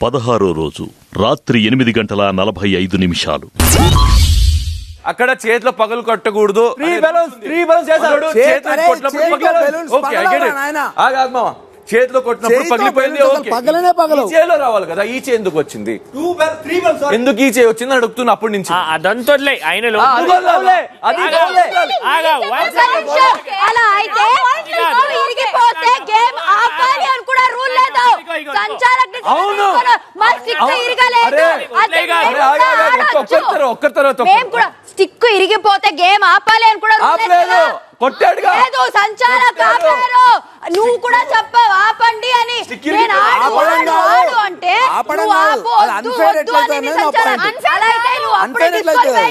16వ రోజు రాత్రి 8:45. అక్కడ చేతిలో పగలు కట్టకూడదు. చేతిలో కొట్టినప్పుడు పగిలిపోయింది. చేతిలో రావాలి కదా. ఈ చే ఎందుకు వచ్చింది? ఎందుకు ఈ చే వచ్చింది అడుగుతున్నా అప్పటి నుంచి. అదంతా ఆయన ఒక్కరి తర్వాత స్టిక్ ఇరిగిపోతే గేమ్ ఆపాలి అని కూడా కొట్టాడుగా. నువ్వు కూడా చెప్పావు ఆపండి అని. నేను ఆడు అంటే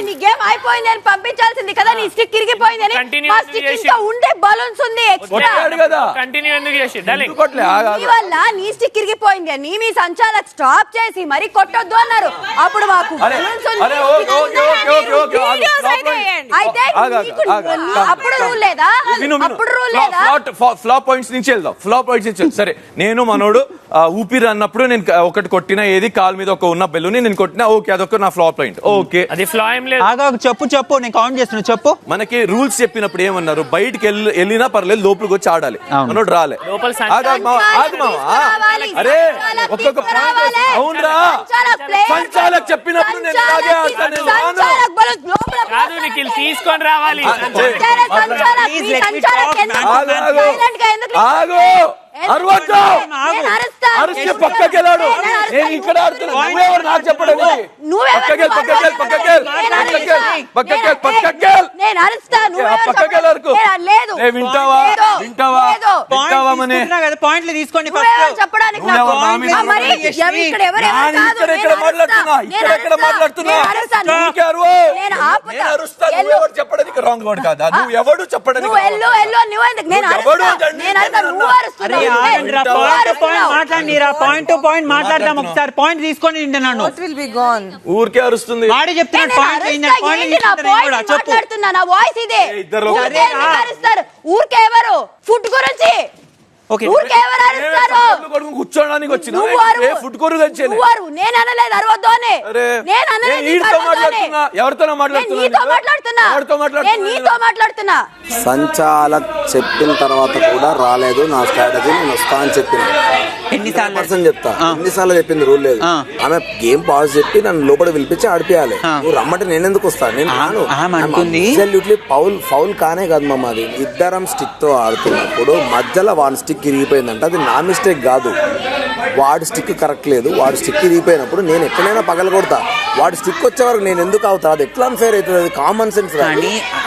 నీ గేమ్ అయిపోయింది అని పంపించాల్సింది కదా. నీ స్టిక్ ఇరిగిపోయింది అని. మా స్టిక్ ఇంకా ఉండే బలూన్స్ ఉంది ఎక్స్ట్రా. నీ వల్ల నీ స్టిక్ ఇరిగిపోయింది అని మీ సంచాలక్ స్టాప్ చేసి మరి కొట్టొద్దు అన్నారు. అప్పుడు మాకు బలూన్స్ అయితే అప్పుడు రూల్ లేదా? అప్పుడు రూల్ లేదా? ఫ్లాప్ పాయింట్స్ నుంచి వెళ్దాం. ఫ్లాప్ పాయింట్స్ నుంచి సరే. నేను మనోడు ఊపిరి అన్నప్పుడు నేను ఒకటి కొట్టినా, ఏది కాలు మీద ఒక ఉన్న బెలూని నేను కొట్టినా, ఓకే అదొక నా ఫ్లాప్ పాయింట్. ఓకే అది ఫ్లా ఏం లేదు. చెప్పు నేను కౌంట్ చేస్తున్నా. చెప్పు. మనకి రూల్స్ చెప్పినప్పుడు ఏమన్నారు? బయటికి వెళ్ళినా పర్లేదు, లోపలికి వచ్చి ఆడాలి. మనోడు రాలే. అరే ఒక్కొక్క పాయింట్. అవునరా, సంచాలక్ చెప్పినప్పుడు నేను అలాగే ఆడతాను. తీసుకొని రావాలి. పక్కకి వెళ్ళాడు. నేను ఇక్కడ ఆడుతున్నా. నువ్వెవరు నాకు చెప్పడానికి? పాయింట్లు తీసుకోండి. చెప్పడానికి రాంగ్ వర్డ్ కాదా? నువ్వు ఎవడు చెప్పడానికి? పాయింట్ టు పాయింట్ మాట్లాడదాం. ఒకసారి పాయింట్ తీసుకొని నింటున్నాను. ఊరికే అరుస్తుంది. వాడే చెప్తున్నాడు ఊరికే ఎవరు ఫుడ్ గురించి కూర్చోడానికి వచ్చిన ఫుడ్ కొరకు వచ్చాను. నేను అనలేదు అరవద్దు అని. ఎవరితో మాట్లాడుతున్నా? సంచాలక్ చెప్పిన తర్వాత కూడా రాలేదు. నా స్ట్రాటజీ నేను వస్తా అని చెప్పిన. ఎన్నిసార్లు చెప్పింది రూల్ లేదు. ఆమె గేమ్ పాజ్ చెప్పి నన్ను లోపల పిలిపించి ఆడిపియాలి. నువ్వు రమ్మంటే నేను ఎందుకు వస్తాను? నేను రాను. ఫౌల్ కానే కాదు మమ్మ. అది ఇద్దరం స్టిక్ తో ఆడుతున్నప్పుడు మధ్యలో వాడి స్టిక్ ఇరిగిపోయిందంట. అది నా మిస్టేక్ కాదు. వాడి స్టిక్ కరెక్ట్ లేదు. వాడి స్టిక్ ఇరిగిపోయినప్పుడు నేను ఎక్కడైనా పగల కొడతా. వాడి స్టిక్ వచ్చే వరకు నేను ఎందుకు అవుతా? అది ఎట్లా అన్ఫేర్ అవుతుంది? అది కామన్ సెన్స్.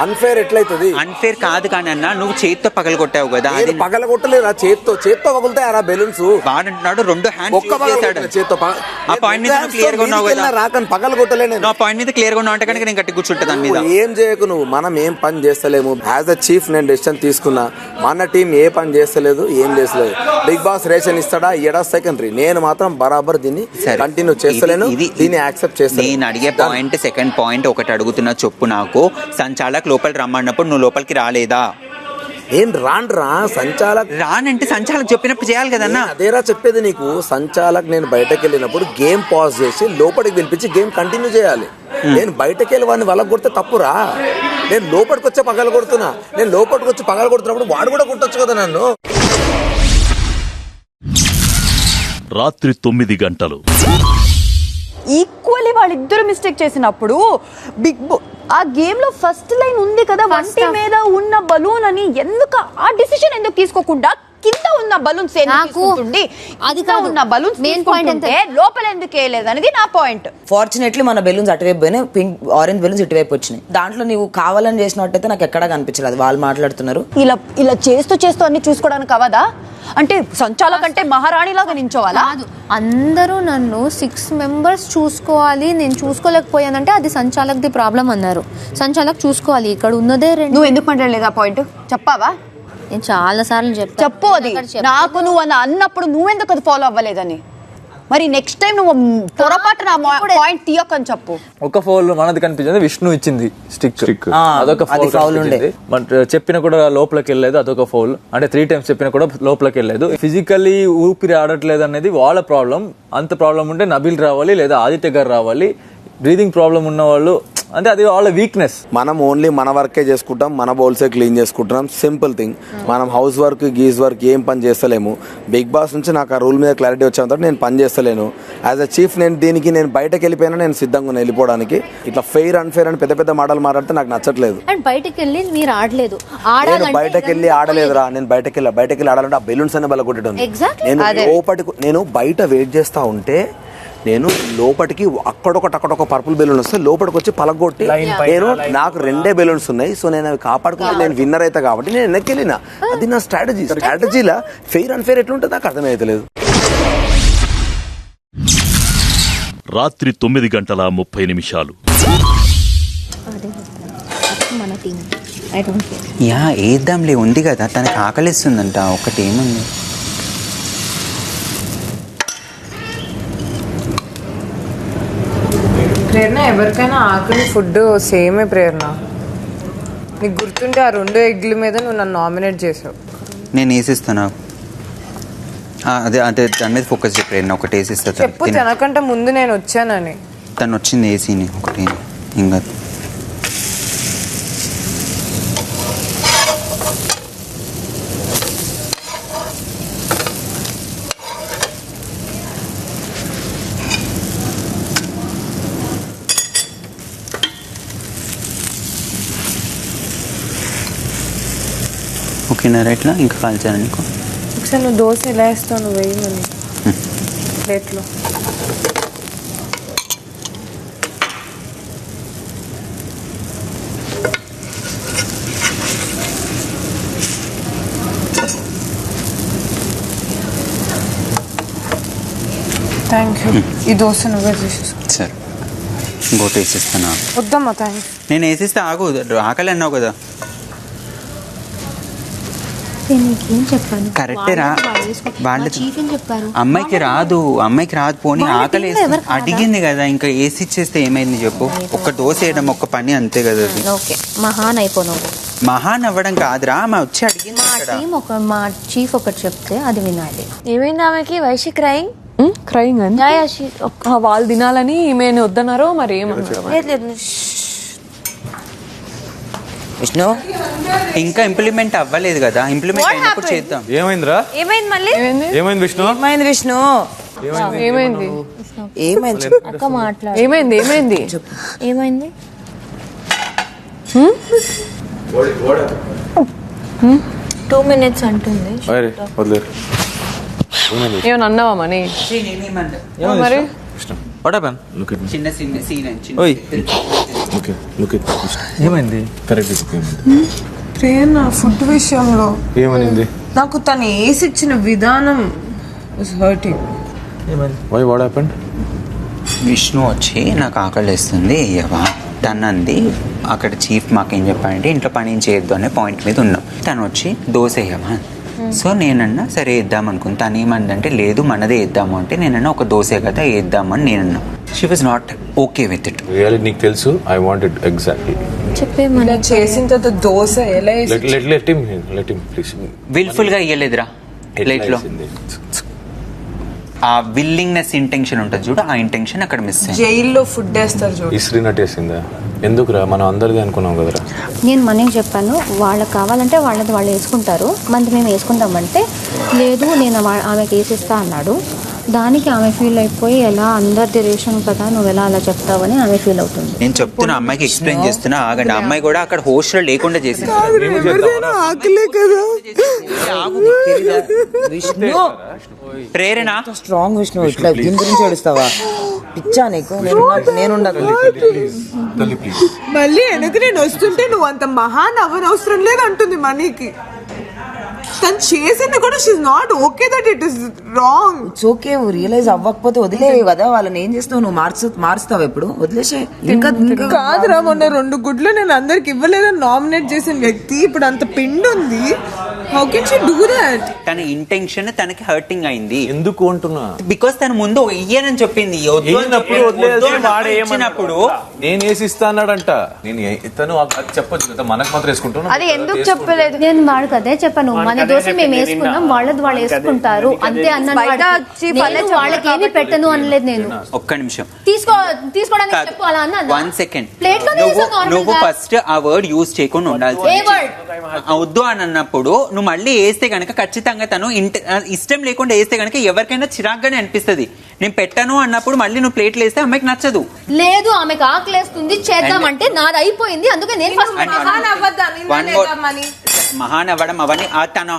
అన్ఫేర్ ఎట్లయితుంది? అన్ఫేర్ కాదు కానీ అన్న, నువ్వు చేతితో పగల కొట్టావు కదా. అది పగల కొట్టలేదు. చేతితో పగులుతాయి ఆ బెలూన్స్. వాడంటున్నాడు 2 హ్యాండ్స్ చేతితో. ఆ పాయింట్ మీద క్లియర్ గా ఉన్నావు కదా. రాకని పగల కొట్టలే. నేను ఆ పాయింట్ మీద క్లియర్ గా ఉన్నావు అంటే కనుక నేను గట్టి కూర్చుంటా దాని మీద. ఏం చేయకు నువ్వు. మనం ఏం పని చేస్తలేము. యాజ్ అ చీఫ్ నేను డెసిషన్ తీసుకున్నా. మన టీం ఏ పని చేస్తలేదు, ఏం చేస్తలేదు. బిగ్ బాస్ రేషన్ ఇస్తాడా ఇయ్యడా సెకండరీ. నేను మాత్రం బరాబర్ దీన్ని కంటిన్యూ చేస్తలేను. దీన్ని యాక్సెప్ట్ చేస్తాను. నేను అడిగే పాయింట్ సెకండ్ పాయింట్ ఒకటి అడుగుతున్నా. చెప్పు నాకు. సంచాలక్ లోపలికి రమ్మన్నప్పుడు నువ్వు లోపలికి రాలేదా? ఏం రాండ్రా? సంచాలక్ రానంటే సంచాలక్ చెప్పినప్పుడు చేయాలి కదన్నా. అదేరా చెప్పేది నీకు. సంచాలక్ నేను బయటకు వెళ్ళినప్పుడు గేమ్ పాజ్ చేసి లోపలికి పిలిపించి గేమ్ కంటిన్యూ చేయాలి. నేను బయటకు వెళ్ళి వాడిని వాళ్ళకి కొడితే తప్పురా. నేను లోపలికి వచ్చే పగల కొడుతున్నా. నేను లోపలికి వచ్చి పగల కొడుతున్నప్పుడు వాడు కూడా కొట్టొచ్చు కదా నన్ను. రాత్రి 9 గంటలు. ఈక్వల్లీ వాళ్ళిద్దరు మిస్టేక్ చేసినప్పుడు ఆ గేమ్ లో ఫస్ట్ లైన్ ఉంది కదా, వంటి మీద ఉన్న బలూన్ అని. ఎందుకు ఆ డిసిషన్ ఎందుకు తీసుకోకుండా కింద ఉన్న బలూన్స్ అది ఉన్న బలూన్స్ లోపల ఎందుకు వేయలేదు అనేది నా పాయింట్. ఫార్చునేట్లీ మన బెలూన్స్ అటువైపు పోయినాయి. పింక్ ఆరెంజ్ బెలూన్స్ ఇటువైపు వచ్చినాయి. దాంట్లో నువ్వు కావాలని చేసినట్టయితే నాకు ఎక్కడా కనిపించలేదు. వాళ్ళు మాట్లాడుతున్నారు. ఇలా చేస్తూ అన్ని చూసుకోవడానికి అవదా? అంటే సంచాలక్ అంటే మహారాణిలాగా నించోవాలా? అందరూ నన్ను 6 మెంబర్స్ చూసుకోవాలి, నేను చూసుకోలేకపోయానంటే అది సంచాలక్ది ప్రాబ్లం అన్నారు. సంచాలక్ చూసుకోవాలి. ఇక్కడ ఉన్నదే 2. నువ్వు ఎందుకు మాట్లాడలేదు ఆ పాయింట్? చెప్పావా? నేను చాలా సార్లు చెప్పు. అది నాకు నువ్వు అన్నప్పుడు నువ్వెందుకు అది ఫాలో అవ్వలేదని? మరి నెక్స్ట్ టైం నువ్వు పొరపాటున పాయింట్ తీయకని చెప్పు. ఒక ఫౌల్ మనది కనిపించింది, విష్ణు ఇచ్చింది స్టిక్, అదొక అది ఫౌల్ ఉండే. బట్ చెప్పిన కూడా లోపలికి వెళ్ళలేదు, అదొక ఫౌల్. అంటే 3 times చెప్పినా కూడా లోపలికి వెళ్ళలేదు. ఫిజికల్లీ ఊపిరి ఆడట్లేదు అనేది వాళ్ళ ప్రాబ్లం. అంత ప్రాబ్లం ఉంటే నబీల్ రావాలి లేదా ఆదిత్య గారు రావాలి. బ్రీదింగ్ ప్రాబ్లం ఉన్న వాళ్ళు అంటే అది వాళ్ళ వీక్నెస్. మనం ఓన్లీ మన వర్కే చేసుకుంటాం, మన బౌల్సే క్లీన్ చేసుకుంటున్నాం. Simple thing. మనం హౌస్ వర్క్ గీజ్ వర్క్ ఏం పని చేస్తలేము. బిగ్ బాస్ నుంచి నాకు ఆ రూల్ మీద క్లారిటీ వచ్చేంత వరకు నేను పని చేస్తలేను. యాజ్ అ చీఫ్ నేను బయటకు వెళ్ళిపోయినా నేను సిద్ధంగా ఉన్నా వెళ్ళిపోవడానికి. ఇట్లా ఫెయిర్ అన్ఫెయిర్ అని పెద్ద పెద్ద మాటలు మాట్లాడితే నాకు నచ్చట్లేదు. అండ్ బయటికి వెళ్ళి మీరు ఆడలేదు. నేను బయటకు వెళ్ళి ఆడలేదురా. నేను బయటకు వెళ్ళి ఆడాలంటే ఆ బెలూన్స్ అనే బల కొట్టడం. నేను బయట వెయిట్ చేస్తా ఉంటే నేను లోపలికి అక్కడొక పర్పుల్ బెలూన్ వస్తే లోపలికి వచ్చి పలగొట్టి నాకు 2 బెలూన్స్ ఉన్నాయి. సో నేను అవి కాపాడుకుంటే నేను విన్నర్ అయితే కాబట్టి నేను వెనక్కి వెళ్ళిన. అది నా స్ట్రాటజీలా ఫెయిర్ అన్ఫెయిర్ ఎట్లుంటే నాకు అర్థమైతలేదు. రాత్రి 9:30 మన టీం యా వేద్దాంలే, ఉంది కదా తనకి ఆకలిస్తుందంట. ఒకటి ఏముంది, ప్రేరణ ఎవరికైనా ఆకలి ఫుడ్ సేమే. ప్రేరణ నీకు గుర్తుంటే ఆ 2 ఎగ్ల మీద నువ్వు నన్ను నామినేట్ చేసావు. నేను వేసిస్తాను. అదే దాని మీద ఫోకస్ చెప్పాను. ఒకటి వేసిస్తా. చెప్పు తనకంటే ముందు నేను వచ్చానని. తను వచ్చింది వేసి ఒకటి ఇంకా ఓకేనా? ఇట్లా ఇంకా కాల్చాను నీకు. ఒకసారి నువ్వు దోశ ఎలా వేస్తావు నువ్వు వేయమని ప్లేట్లో. Thank you. ఈ దోశ నువ్వే చేసేసుకో. సరే ఇంకోటి వేసిస్తాను. వద్దమ్మా థ్యాంక్స్. నేను వేసిస్తే ఆగు, ఆకలి అన్నావు కదా. ఏం చెప్పాను? కరెక్టేరా. వాళ్ళు చీఫ్ ఏం చెప్పారు? అమ్మాయికి రాదు పోనీ ఆకలి అడిగింది కదా, ఇంకా వేసి ఇచ్చేస్తే ఏమైంది చెప్పు. ఒక్క దోశ వేయడం ఒక్క పని అంతే కదా. అది ఓకే మహాన్ అయిపోను. మహాన్ అవ్వడం కాదురా, మా వచ్చి అడిగింది. మా చీఫ్ ఒకటి చెప్తే అది వినాలి. ఏమైంది ఆమెకి? వైషి క్రైంగ్ క్రైంగ్ అని వాళ్ళు తినాలని ఈమెను వద్దన్నారో మరి ఏమన్నారు. విష్ణు ఇంకా ఇంప్లిమెంట్ అవ్వలేదు కదా, ఇంప్లిమెంట్ అయినప్పుడు చేద్దాం. ఏమైందిరా? ఏమైంది మళ్ళీ? ఏమైంది విష్ణు? ఏమైంది విష్ణు? ఏమైంది? ఏమైంది అక్క మాట్లాడు. ఏమైంది? ఏమైంది? 2 minutes అంటుంది. ఏమన్నా అన్నావా మనీ? మరి చిన్న సీన్ ఏమైంది? ప్రేరణ ఫుడ్ విషయంలో ఏమైంది? నాకు తను వేసి ఇచ్చిన విధానం హర్టింగ్. విష్ణు వచ్చి నాకు ఆకలి వేస్తుంది అయ్యవా తనంది. అక్కడ చీఫ్ మాకేం చెప్పాడంటే ఇంట్లో పని ఏం చేయొద్దు అనే పాయింట్ మీద ఉన్నాం. తను వచ్చి దోశ వేయమా. సో నేనన్నా సరే వేద్దాం అనుకుని. తను ఏమందంటే లేదు మనదే వేద్దాము అంటే నేనన్నా ఒక దోశ కదా వేద్దామని నేనన్నా. She was not okay with it. Really నీకు తెలుసు ఐ వాంట్ ఇట్ ఎగ్జాక్ట్లీ. చెప్పేమని చేసిన తర్వాత దోశ ఎలా లెట్ హిమ్ ప్లీజ్. విల్ఫుల్ గా ఇయ్యలేదురా ప్లేట్ లో. ఆ విల్లింగ్నెస్ ఇంటెన్షన్ ఉంటుంది చూడు, ఆ ఇంటెన్షన్ అక్కడ మిస్ అయింది. జైల్లో ఫుడ్ వేస్తారు చూడు. ఇస్త్రీ నట్టేసిందా? ఎందుకురా, మనం అందరిది అనుకున్నాం కదరా. నేను మనకి చెప్పాను వాళ్ళకి కావాలంటే వాళ్ళది వాళ్ళు వేసుకుంటారు, మనది మేము వేసుకుంటామంటే లేదు నేను ఆమెకి వేసిస్తా అన్నాడు. దానికి ఆమె ఫీల్ అయిపోయి ఎలా అందరిది రేషన్ కదా నువ్వు ఎలా అలా చెప్తావని ఆమె ఫీల్ అవుతుంది. నేను చెప్తున్నా అమ్మాయికి ఎక్స్ప్లెయిన్ చేస్తున్నా ఆగండి. అమ్మాయి కూడా అక్కడ హోస్టల్ లేకుండా చేసింది. ప్రేరణ స్ట్రాంగ్ విష్ణు, ఇట్లా దీని గురించి ఏడుస్తావా? పిచ్చా నీకు? నేను మళ్ళీ వెనక నేను వస్తుంటే నువ్వు అంత మహాన్ అవసరం లేదు అంటుంది మనీకి. తను చేసింది కూడా she's not okay that it is wrong. It's okay, realize అవ్వకపోతే వదిలేవు కదా. వాళ్ళని ఏం చేస్తావు నువ్వు? మారుస్తావు ఎప్పుడు? వదిలేసే. కాదురా, మొన్న 2 గుడ్లు నేను అందరికి ఇవ్వలేదని నామినేట్ చేసిన వ్యక్తి ఇప్పుడు అంత పిండి ఉంది. How can she do that? తన ఇంటెన్షన్ తనకి హర్టింగ్ అయింది. ఎందుకు అంటున్నా? బికాస్ తను ముందు ఇయ్యనని చెప్పింది. ఇచ్చినప్పుడు నేను వేసి ఇస్తా అన్నాడంట. నేను తను అది చెప్పొచ్చు కదా, మనకు మాత్రం వేసుకుంటాను. అది ఎందుకు చెప్పలేదు? నేను వాడికి అదే చెప్పాను, మన దోశ మేము వేసుకున్నాం, వాళ్ళది వాళ్ళు వేసుకుంటారు అంతే అన్నాను. వాళ్ళకి ఏమీ పెట్టను అనలేదు నేను. ఒక్క నిమిషం తీసుకోవడానికి చెప్పు అలా అన్నా. 1 సెకండ్. ప్లేట్ లో నువ్వు ఫస్ట్ ఆ వర్డ్ యూజ్ చేయకుండా ఉండాల్సి. వద్దు అని అన్నప్పుడు నువ్వు మళ్ళీ వేస్తే గనక ఖచ్చితంగా తను ఇష్టం లేకుండా వేస్తే గనక ఎవరికైనా చిరాగ్గానే అనిపిస్తుంది. నేను పెట్టను అన్నప్పుడు మళ్ళీ నువ్వు ప్లేట్లు వేస్తే అమ్మాయికి నచ్చదు. లేదు, ఆమెకు ఆకలేస్తుంది చేద్దామంటే నాది అయిపోయింది, అందుకే నేను ఫస్ట్ మహాన్ అవ్వడం అవన్నీ తను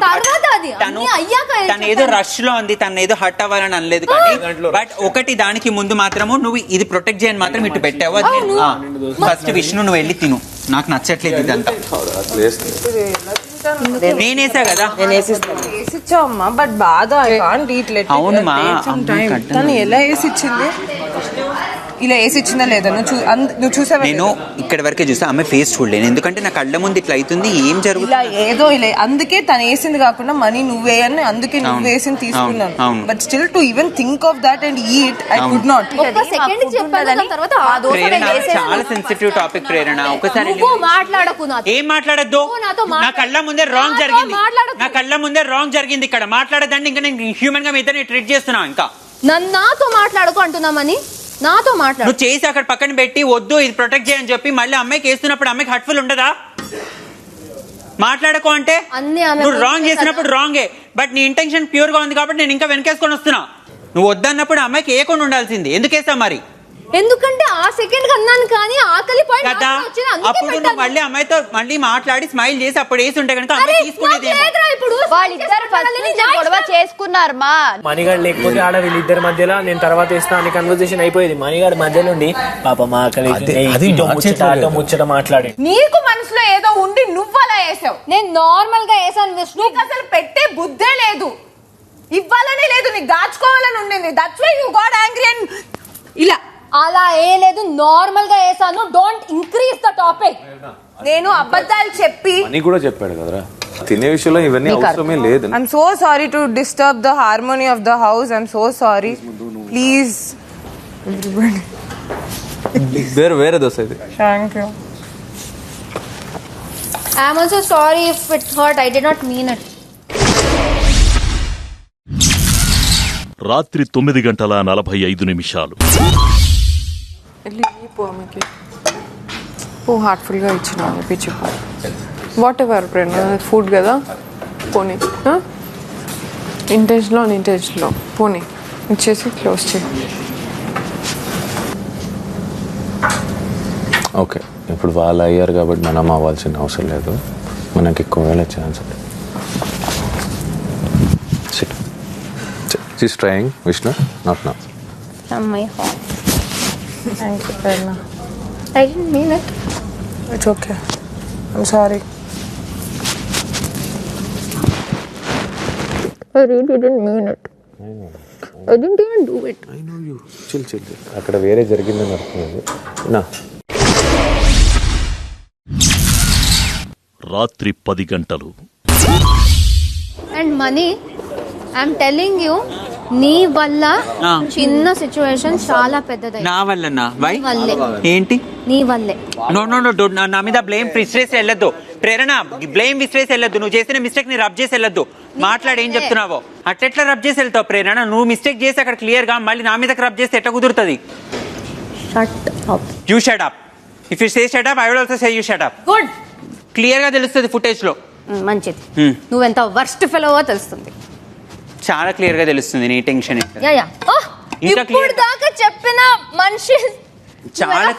ఏదో రష్ లో ఉంది, తను ఏదో హర్ట్ అవ్వాలని అనలేదు. కానీ బట్ ఒకటి దానికి ముందు మాత్రము నువ్వు ఇది ప్రొటెక్ట్ చేయని మాత్రం ఇటు పెట్టావు. ఫస్ట్ విష్ణు నువ్వు వెళ్ళి తిను, నాకు నచ్చట్లేదు ఇదంతా. నేనేసా కదా, వేసిచ్చావమ్మా, బట్ బాధ. అవునమ్మా. తను ఎలా వేసిచ్చింది? ఇలా వేసి ఇచ్చిందా లేదా నువ్వు చూసావా? నేను ఇక్కడ వరకే చూసా, ఆమె ఫేస్ చూడలేను, ఎందుకంటే నా కళ్ళ ముందు ఇట్లా అవుతుంది. ఏం జరుగుతుంది? ఏదో ఇలా అందుకే తను వేసింది కాకుండా మనీ నువ్వే అని, అందుకే నువ్వు వేసింది తీసుకున్నాను. But still to even think of that and eat I could not. చాలా సెన్సిటివ్ టాపిక్ ప్రేరణ. ఒకసారి ఏం మాట్లాడద్దు. నా కళ్ళ ముందే రాంగ్ జరిగింది, నా కళ్ళ ముందే రాంగ్ జరిగింది. ఇక్కడ మాట్లాడదండి. ఇంకా నేను హ్యూమన్ గా మీ ఇద్దరిని ట్రీట్ చేస్తున్నా. ఇంకా నాతో మాట్లాడుకో అంటున్నామని నాతో మాట్లాడు. నువ్వు చేసి అక్కడ పక్కన పెట్టి వద్దు ఇది ప్రొటెక్ట్ చేయని చెప్పి మళ్ళీ అమ్మాయికి వేస్తున్నప్పుడు అమ్మాయికి హర్ట్ఫుల్ ఉండదా? మాట్లాడకు అంటే నువ్వు రాంగ్ చేసినప్పుడు రాంగే, బట్ నీ ఇంటెన్షన్ ప్యూర్ గా ఉంది కాబట్టి నేను ఇంకా వెనకేసుకొని వస్తున్నా. నువ్వు వద్దన్నప్పుడు అమ్మాయికి వేయకుండా ఉండాల్సింది. ఎందుకు వేస్తావు మరి? ఎందుకంటే ఆ సెకండ్ అన్నాను కానీ ఆకలి కదా, అప్పుడు నువ్వు మళ్ళీ అమ్మాయితో మళ్ళీ మాట్లాడి స్మైల్ చేసి అప్పుడు వేసి ఉంటే కనుక తీసుకునేది. గొడవ చేసుకున్నారు మా మణిగాడు లేకపోతే ఆడ వీళ్ళిద్దరి మధ్యలో నేను తర్వాత వేస్తా అని కన్వర్సేషన్ అయిపోయేది. మణిగాడు మధ్యలో ఉండి పాప మా ఆకలి ముచ్చట మాట్లాడి నీకు మనసులో ఏదో ఉండి నువ్వు అలా వేసావు. నేను నార్మల్ గా వేసాను. నీకు అసలు పెట్టే బుద్ధే లేదు, ఇవ్వాలనే లేదు, నీకు దాచుకోవాలని ఉండింది. That's why you got angry and ఇలా అలా ఏ లేదు, నార్మల్ గా వేసాను. Don't increase the topic. నేను అబద్ధాలు చెప్పి అని కూడా చెప్పాడు కదరా, తినే విషయంలో ఇవన్నీ అవసరమే లేదు. I'm so sorry to disturb the harmony of the house. I'm so sorry. Please వేరే దోశ ఇది. Thank you. I'm also sorry if it hurt. I did not mean it. రాత్రి 9:45. హార్ట్ఫుల్ గా ఇచ్చిన పిచ్చి వాట్ ఎవర్ ఫుడ్ కదా, పోనీ ఇంటెన్షన్లో అన్ఇంటెన్షన్లో పోనీ ఇచ్చేసి క్లోజ్ చేయి. ఓకే, ఇప్పుడు వాళ్ళు అయ్యారు కాబట్టి మనం అవ్వాల్సిన అవసరం లేదు. మనకి ఎక్కువ వేళ ఛాన్స్ ఉంది. She's trying, Vishnu, not now. From my heart. Thank you, Prerna. I didn't mean it. It's okay. I'm sorry. I really didn't mean it. I didn't even do it. I know you. Chill. అక్కడ వేరే జరిగిందని అర్థమైంది నా. రాత్రి 10 And money, I'm telling you, నీ వల్ల చిన్న situation చాలా పెద్దది. నా వల్లనా? వల్లే. ఏంటి? నీ వల్లే. నో నా మీద బ్లేమ్ విసిరేసి వెళ్ళొద్దు ప్రేరణ. బ్లేమ్ విసిరేసి వెళ్ళొద్దు. నువ్వు చేసిన మిస్టేక్ ని రబ్ చేసి వెళ్ళొద్దు. మాట్లాడి ఏం చెప్తున్నావో అట్లా రబ్ చేసి వెళ్తావు ప్రేరణ. నువ్వు మిస్టేక్ చేసి అక్కడ క్లియర్ గా మళ్ళీ నా మీదకి రబ్ చేస్తే ఎట్లా కుదురుతుంది? You shut up. If you say shut up, I will also say you shut up. Good. Clear గా తెలుస్తుంది ఫుటేజ్ లో. మంచిది. నువ్వెంత వర్స్ట్ ఫెలోవో తెలుస్తుంది. చాలా క్లియర్ గా తెలుస్తుంది నీ టెన్షన్. ఇప్పుడు దాకా చెప్పిన మనిషి చాలా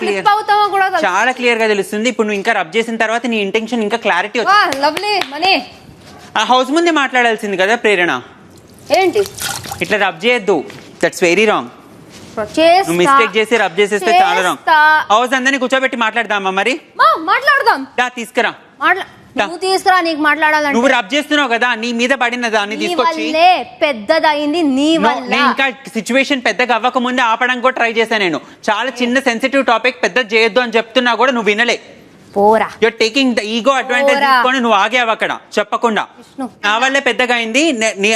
క్లియర్ గా తెలుస్తుంది. ఇప్పుడు నువ్వు ఇంకా రబ్ చేసిన తర్వాత నీ ఇంటెన్షన్ ఇంకా క్లారిటీ వచ్చింది. Lovely money. ఆ హౌస్ ముందే మాట్లాడాల్సింది కదా ప్రేరణ. ఏంటి ఇట్లా రబ్ చేయొద్దు, దట్స్ వెరీ రాంగ్. నువ్వు మిస్టేక్ చేసి రబ్ చేసేస్తే చాలా రాంగ్. హౌస్ అందరినీ కూర్చోబెట్టి మాట్లాడదామా మరి? మాట్లాడదాం. తీసుకురా. నువ్వు తీసుకురా, నీకు మాట్లాడాలంటే. నువ్వు రబ్ చేస్తున్నావు కదా, నీ మీద పడిన దాన్ని తీసుకొచ్చి. పెద్దదయింది నీ వల్ల. నేను ఇంకా సిచ్యువేషన్ పెద్దగా అవ్వక ముందే ఆపడానికి కూడా ట్రై చేశాను. నేను చాలా చిన్న సెన్సిటివ్ టాపిక్ పెద్ద చేయొద్దు అని చెప్తున్నా కూడా నువ్వు వినలే. పోరా, you're taking the ego advantage తీసుకొని నువ్వు ఆగావు అక్కడ చెప్పకుండా. నా వల్లే పెద్దగా అయింది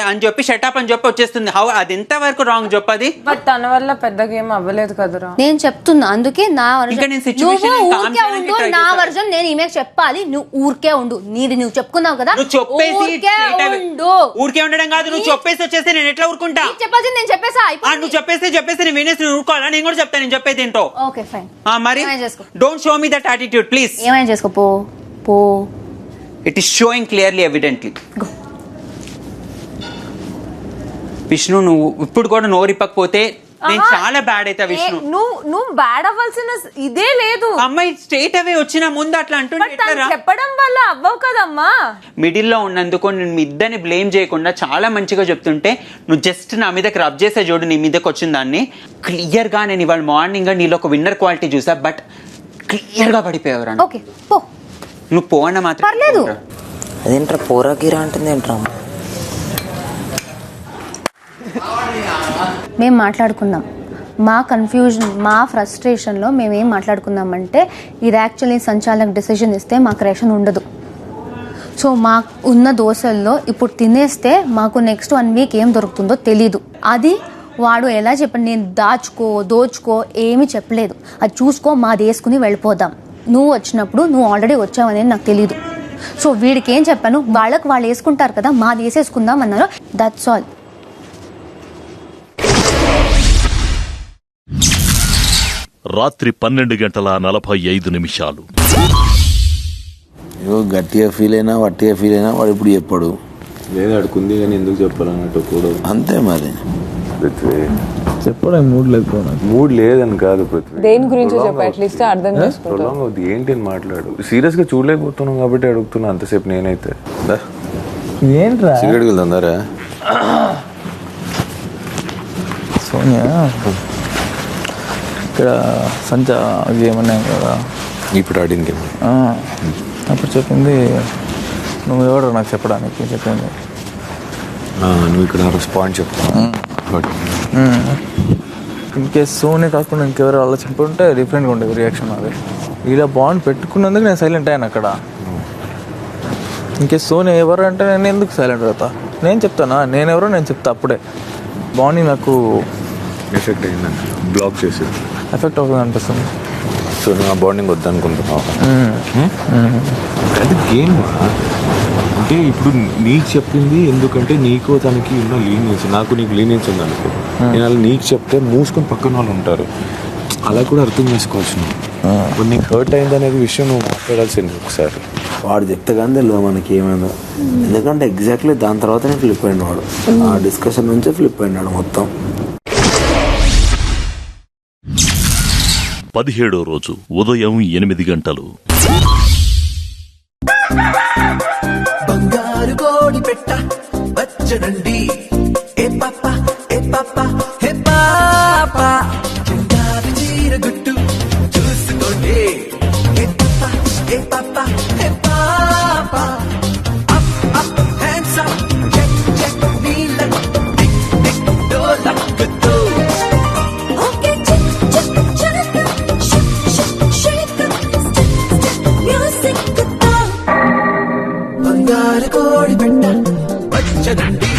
అని చెప్పి షటప్ అని చెప్పి వచ్చేస్తుంది. అది ఎంత వరకు రాంగ్ చెప్పది. బట్ తన వల్ల పెద్దగా ఏం అవ్వలేదు కదరా. నేను చెప్తున్నా, అందుకే నా వర్జన్ నేను ఈమె చెప్పాలి. నువ్వు ఊరికే ఉండు, నీది నువ్వు చెప్పుకున్నావు కదా. ఊరికే ఉండడం కాదు, నువ్వు చెప్పేసి వచ్చేస్తే నేను ఎట్లా ఊరుకుంటా? చెప్పాల్సింది నేను చెప్పేసా. నువ్వు చెప్పేస్తే నేను వినేసి ఊరుకోవాలా? నేను కూడా చెప్తాను నేను చెప్పేది ఏంటో. Okay fine. మరి don't show me that attitude please. ఏమైనా చేసుకో, పో. It is showing clearly evidently. Vishnu నువ్వు ఇప్పుడు కూడా నోరిప్పకపోతే నేను చాలా బ్యాడ్ అయితే. విష్ణు నువ్వు బ్యాడ్ అవ్వాల్సిన ఇదే లేదు. అమ్మాయి స్ట్రైట్ అవే వచ్చిన ముందు అట్లా అంటుంటే చెప్పడం వల్ల అవ్వవు కదమ్మా. మిడిల్ లో ఉన్నందుకు నేను మీ ఇద్దరిని బ్లేమ్ చేయకుండా చాలా మంచిగా చెప్తుంటే నువ్వు జస్ట్ నా మీదకి రబ్ చేసే చూడు, నీ మీదకి వచ్చిన దాన్ని క్లియర్ గా. నేను ఇవాళ మార్నింగ్ నీలో ఒక విన్నర్ క్వాలిటీ చూసా, బట్ క్లియర్ గా పడిపోయావు. ఓకే పో, నువ్వు పో అన్న మాత్రం పర్లేదు. అదేంట్రా పోరా గిరా అంటుంది ఏంట్రా? మేము మాట్లాడుకున్నాం, మా కన్ఫ్యూజన్, మా ఫ్రస్ట్రేషన్లో మేము ఏం మాట్లాడుకున్నామంటే ఇది యాక్చువల్లీ సంచాలక్ డెసిషన్ ఇస్తే మాకు రేషన్ ఉండదు. సో మాకు ఉన్న దోశల్లో ఇప్పుడు తినేస్తే మాకు నెక్స్ట్ 1 వీక్ ఏం దొరుకుతుందో తెలీదు. అది వాడు ఎలా చెప్పండి, నేను దోచుకో ఏమీ చెప్పలేదు. అది చూసుకో, మాది వేసుకుని వెళ్ళిపోదాం. నువ్వు వచ్చినప్పుడు నువ్వు ఆల్రెడీ వచ్చావనేది నాకు తెలీదు. సో వీడికి ఏం చెప్పాను, వాళ్ళకి వాళ్ళు వేసుకుంటారు కదా, మాది వేసేసుకుందాం అన్నారు. That's all. రాత్రి 12:45. గట్టిగా ఫీల్ అయినా వట్టిగా ఫీల్ అయినా వాడు ఇప్పుడు చెప్పాడు. లేదు అడుకుంది కానీ ఎందుకు చెప్పాలన్నట్టు కూడా అంతే. మరి చెప్పడం మూడ్ లేదని కాదు పృథ్వీ. దేని గురించి చెప్పు, అట్లీస్ట్ అర్థం చేసుకుంటాను. ఏంటి అని మాట్లాడు. సీరియస్ గా చూడలేకపోతున్నాం కాబట్టి అడుగుతున్నా అంతసేపు. నేనైతే ఏంట్రా సిగరెట్ వెళ్తుందారా సోనియా ఇక్కడ సంచా అవి ఏమన్నాయి కదా ఇప్పుడు అడిగింది. అప్పుడు చెప్పింది నువ్వు ఎవరు నాకు చెప్పడానికి చెప్పింది. నువ్వు ఇక్కడ రెస్పాండ్ చెప్తాను. ఇన్కేస్ సోనే కాకుండా ఇంకెవరు అలా చెప్పుంటే డిఫరెంట్గా ఉండేది రియాక్షన్. అది ఇలా బాండ్ పెట్టుకున్నందుకు నేను సైలెంట్ అయ్యాను అక్కడ. ఇంకేస్ సోనే ఎవరు అంటే నేను ఎందుకు సైలెంట్ అవుతా? నేను చెప్తానా, నేనెవరో నేను చెప్తా. అప్పుడే బాండింగ్ నాకు ఎఫెక్ట్ అయిందండి, బ్లాక్ చేసేది ఎఫెక్ట్ అవుతుంది అనిపిస్తుంది. సో నువ్వు ఆ బాండింగ్ వద్దనుకుంటున్నావు. అది గేమ్ అంటే ఇప్పుడు నీకు చెప్పింది ఎందుకంటే నీకు తనకి ఉన్న లీనియన్స్, నాకు నీకు లీనియన్స్ ఉందనుకో. నేను అలా నీకు చెప్తే మూసుకొని పక్కన వాళ్ళు ఉంటారు. అలా కూడా అర్థం చేసుకోవచ్చు. నువ్వు ఇప్పుడు నీకు హర్ట్ అయింది అనేది విషయం నువ్వు మాట్లాడాల్సింది ఒకసారి. వాడు చెప్తే కానీ తెలియదు మనకి ఏమైందో. ఎందుకంటే ఎగ్జాక్ట్లీ దాని తర్వాతనే ఫ్లిప్ అయ్యాడు వాడు. ఆ డిస్కషన్ నుంచే ఫ్లిప్ అయినాడు మొత్తం. 17వ రోజు ఉదయం 8 గంటలు. బంగారు కోడి పెట్ట వచ్చనండి, ఏ పాప ఏ పాప ఏ పాప, బంగారు చీర గుట్టు చూసుకోండి, ఏ పాప ఏ పాప ఏ పాప, up up hands up, check check నీళ్ళ టిక్ టిక్ డోలక్కుతో. Okay check check check shake shake shake step step music తో. బంగారు కోడి పెట్ట వచ్చనండి,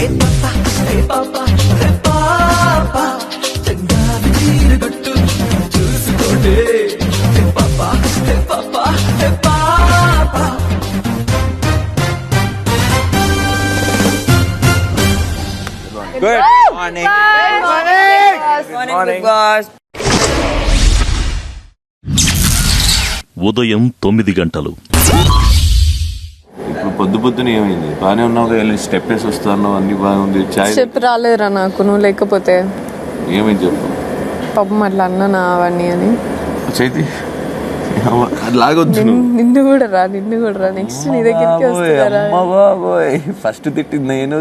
ఏ పాప ఏ పాప ఏ పాప, బంగారు చీర గుట్టు చూసుకోండి, ఏ పాప ఏ పాప ఏ పాప. Good morning. ఉదయం 9 గంటలు. ఇప్పుడు పొద్దున ఏమైంది? బాగానే ఉన్నావు కదా, స్టెప్ వేసి వస్తాను, అన్ని బాగుంది. చెప్పి రాలేరా నాకు నువ్వు లేకపోతే? ఏమైంది చెప్పు. పాపం అట్లా అన్నా అవన్నీ అని. చైతి లాగొద్దు. నిన్ను కూడా రా నెక్స్ట్ నీ దగ్గరికి వస్తారా? ఫస్ట్ తిట్టింది నేను,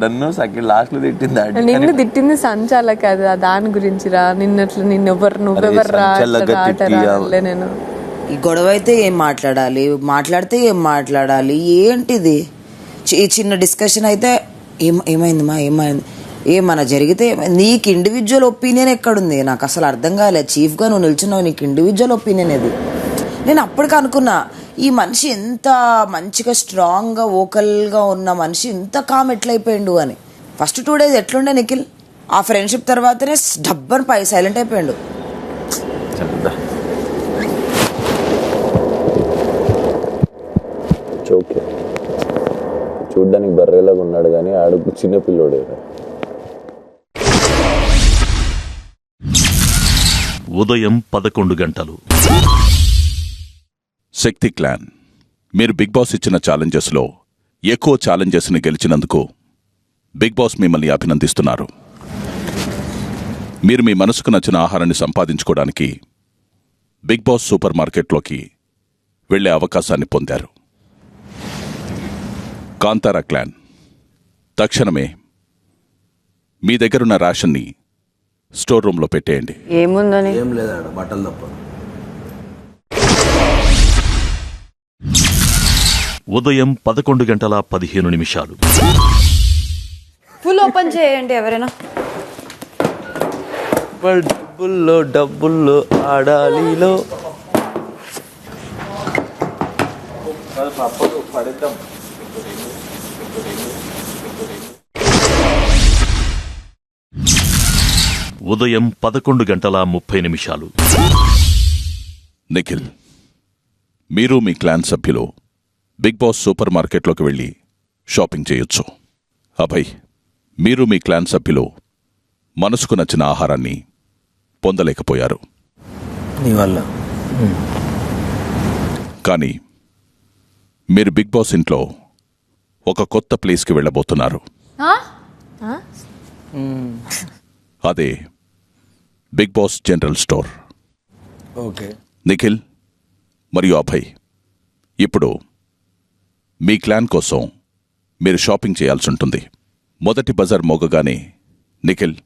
నన్ను సెకండ్ లాస్ట్ లో తిట్టింది. నిన్ను తిట్టింది సంచాల కాదు, దాని గురించి రా. నిన్నట్లు నువ్వెవరు రా నేను ఈ గొడవ అయితే ఏం మాట్లాడాలి, మాట్లాడితే ఏం మాట్లాడాలి, ఏంటిది? ఈ చిన్న డిస్కషన్ అయితే ఏమైంది మా ఏమైంది, ఏమన్నా జరిగితే నీకు ఇండివిజువల్ ఒపీనియన్ ఎక్కడుంది? నాకు అసలు అర్థం కాలేదు. చీఫ్గా నువ్వు నిల్చున్నావు, నీకు ఇండివిజువల్ ఒపీనియన్ ఏది? నేను అప్పటికి అనుకున్నా ఈ మనిషి ఎంత మంచిగా స్ట్రాంగ్గా వోకల్గా ఉన్న మనిషి ఇంత కామ్ ఎట్లయిపోయిండు అని. ఫస్ట్ 2 days ఎట్లుండే నిఖిల్? ఆ ఫ్రెండ్షిప్ తర్వాతనే డబ్బని పై సైలెంట్ అయిపోయాడు. ఓకే, చూడ్డానికి బర్రెలాగా ఉన్నాడు కానీ ఆడు చిన్న పిల్లోడే. ఉదయం 11 గంటలు. శక్తి క్లాన్, మీరు బిగ్ బాస్ ఇచ్చిన ఛాలెంజెస్లో ఎక్కువ ఛాలెంజెస్ని గెలిచినందుకు బిగ్ బాస్ మిమ్మల్ని అభినందిస్తున్నారు. మీరు మీ మనసుకు నచ్చిన ఆహారాన్ని సంపాదించుకోవడానికి బిగ్ బాస్ సూపర్ మార్కెట్లోకి వెళ్లే అవకాశాన్ని పొందారు. కాంతారా క్లాన్, తక్షణమే మీ దగ్గరున్న రేషన్ని స్టోర్ రూమ్లో పెట్టేయండి. ఏముందని? ఏం లేదా, బట్టలు తప్ప. ఉదయం 11 గంటల 15 నిమిషాలు. ఫుల్ ఓపెన్ చేయండి ఎవరైనా. డబ్బుల్లో డబ్బుల్లో ఆడాలిలో. ఉదయం 11 గంటల 30 నిమిషాలు. నిఖిల్, మీరు మీ క్లాన్ సభ్యులు బిగ్ బాస్ సూపర్ మార్కెట్లోకి వెళ్ళి షాపింగ్ చేయొచ్చు. అభయ్, మీరు మీ క్లాన్ సభ్యులు మనసుకు నచ్చిన ఆహారాన్ని పొందలేకపోయారు. కానీ మీరు బిగ్ బాస్ ఇంట్లో ఒక కొత్త ప్లేస్కి వెళ్ళబోతున్నారు. అదే big boss general store. Okay. Nikhil మరియు అభయ్, ఇప్పుడు మీ క్లాన్ కోసం మీరు షాపింగ్ చేయాల్సి ఉంటుంది. మొదటి బజార్ మోగగానే నిఖిల్,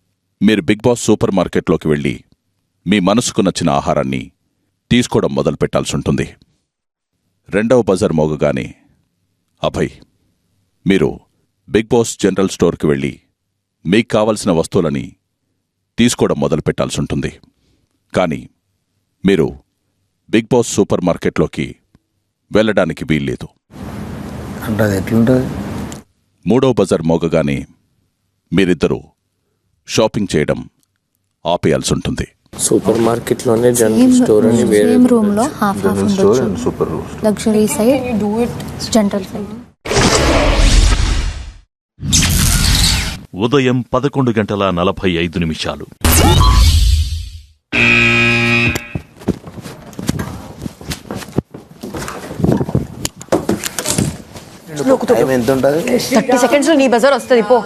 మీరు బిగ్ బాస్ సూపర్ మార్కెట్లోకి వెళ్ళి మీ మనసుకు నచ్చిన ఆహారాన్ని తీసుకోవడం మొదలు పెట్టాల్సి ఉంటుంది. రెండవ బజార్ మోగగానే అభయ్, మీరు బిగ్ బాస్ జనరల్ స్టోర్కి వెళ్ళి మీకు కావలసిన వస్తువులని తీసుకోవడం మొదలు పెట్టాల్సి ఉంటుంది. కానీ మీరు బిగ్ బాస్ సూపర్ మార్కెట్లోకి వెళ్ళడానికి వీల్లేదు. అంటే అది ఎట్లుంటుంది? మూడవ బజార్ మోగగానే మీరిద్దరూ షాపింగ్ చేయడం ఆపేయాల్సి ఉంటుంది. సూపర్ మార్కెట్లోనే జనరల్ స్టోర్ అని వేరే రూమ్ లో half super luxury side general side. ఉదయం 11 గంటల 45 నిమిషాలు. టైం ఎంత ఉంటుంది? 30 seconds లో నీ బజార్ వస్తుంది పో.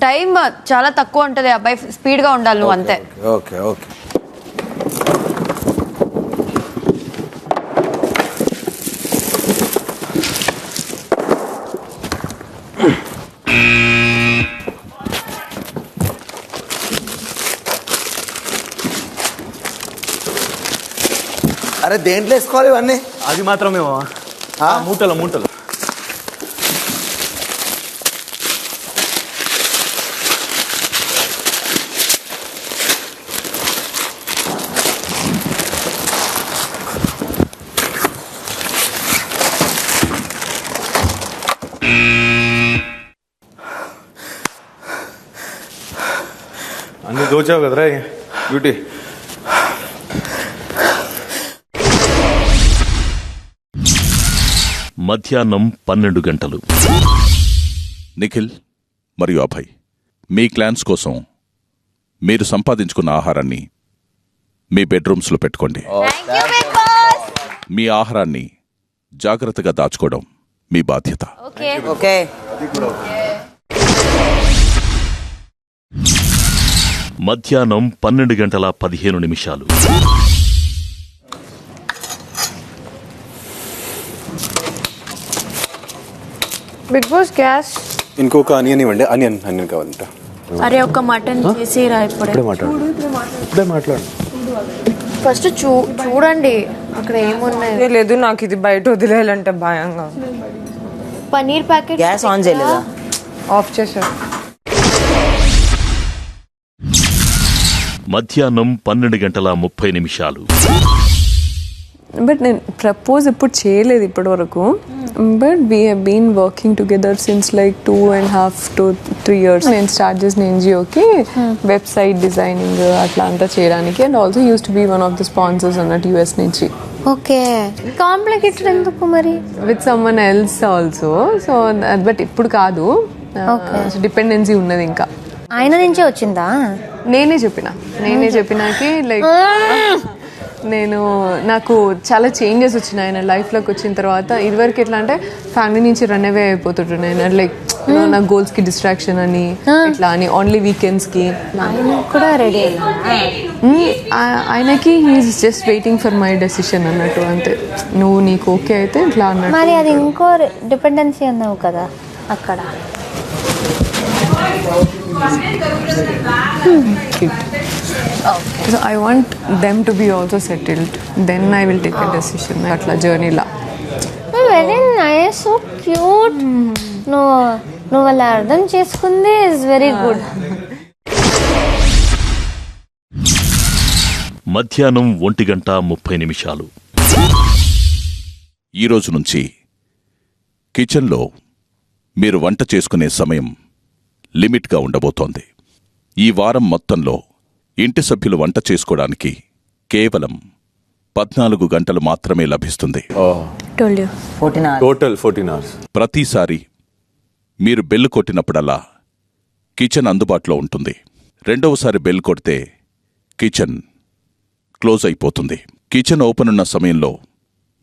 టైం చాలా తక్కువ ఉంటది అబ్బాయి, స్పీడ్ గా ఉండాలి నువ్వు అంతే. Okay okay. అరే దేంట్లో వేసుకోవాలి ఇవన్నీ? అది మాత్రమే మూటలు మూటలు. అన్ని దోచావు కదరా బ్యూటీ. మధ్యాహ్నం 12 గంటలు. నిఖిల్ మరియు అభయ్, మీ క్లాన్స్ కోసం మీరు సంపాదించుకున్న ఆహారాన్ని మీ బెడ్రూమ్స్లో పెట్టుకోండి. మీ ఆహారాన్ని జాగ్రత్తగా దాచుకోవడం మీ బాధ్యత. ఓకే. మధ్యాహ్నం 12 గంటల 15 నిమిషాలు. బిగ్ బాస్ గ్యాస్ ఇంకొక ఆనియన్ ఇవ్వండి. ఆనియన్ కావాలంట. అరే ఒక మటన్ చేసిరా ఇప్పుడే మాట్లాడు ఫస్ట్ చూడండి అక్కడ ఏమున్నాయి. లేదు నాకు ఇది బయట వదిలేయాలంటే భయంగా. పనీర్ ప్యాకెట్ గ్యాస్ ఆన్ చేయలేదా? ఆఫ్ చేశారు. మధ్యాహ్నం 12:30 బట్ నేను ప్రపోజ్ ఎప్పుడు చేయలేదు ఇప్పటి వరకు. But we have been working together since like 2.5 to 3 years. నేను స్టార్ట్ చేసిన ఎన్జిఓకి వెబ్సైట్ డిజైనింగ్ అట్లా అంతా చేయడానికి, and also use to be one of the sponsors అన్నట్టు US నుంచి. ఓకే, కాంప్లికేటెడ్ ఎందుకు మరి? With someone else also. So but ఇప్పుడు కాదు, డిపెండెన్సీ ఉన్నది. ఇంకా ఆయన నుంచే వచ్చిందా? నేనే చెప్పినాకి లైక్ నాకు చాలా చేంజెస్ వచ్చినాయి ఆయన లైఫ్లోకి వచ్చిన తర్వాత. ఇదివరకు ఎట్లా అంటే ఫ్యామిలీ నుంచి రన్ అవే అయిపోతుంటాను నేను, లైక్ నా గోల్స్కి డిస్ట్రాక్షన్ అని ఇట్లా అని, ఓన్లీ వీకెండ్స్కి కూడా రెడీ. ఆయనకి he's just waiting for my decision అన్నట్టు, అంతే. నువ్వు నీకు ఓకే అయితే ఇట్లా అన్నట్టు. మరి అది ఇంకో డిపెండెన్సీ అన్నావు కదా అక్కడ. So I want them to be also settled. Then I will take a decision. Atla journey la. Very nice, so cute. నువ్వు అలా అర్థం చేసుకుంది ఇస్ వెరీ గుడ్. మధ్యాహ్నం 1:30 ఈ రోజు నుంచి కిచెన్లో మీరు వంట చేసుకునే సమయం లిమిట్గా ఉండబోతోంది. ఈ వారం మొత్తంలో ఇంటి సభ్యులు వంట చేసుకోవడానికి కేవలం 14 గంటలు మాత్రమే లభిస్తుంది. Total 14 hours. ప్రతిసారి మీరు బెల్ కొట్టినప్పుడల్లా కిచెన్ అందుబాటులో ఉంటుంది. రెండవసారి బెల్ కొడితే కిచెన్ క్లోజ్ అయిపోతుంది. కిచెన్ ఓపెన్ ఉన్న సమయంలో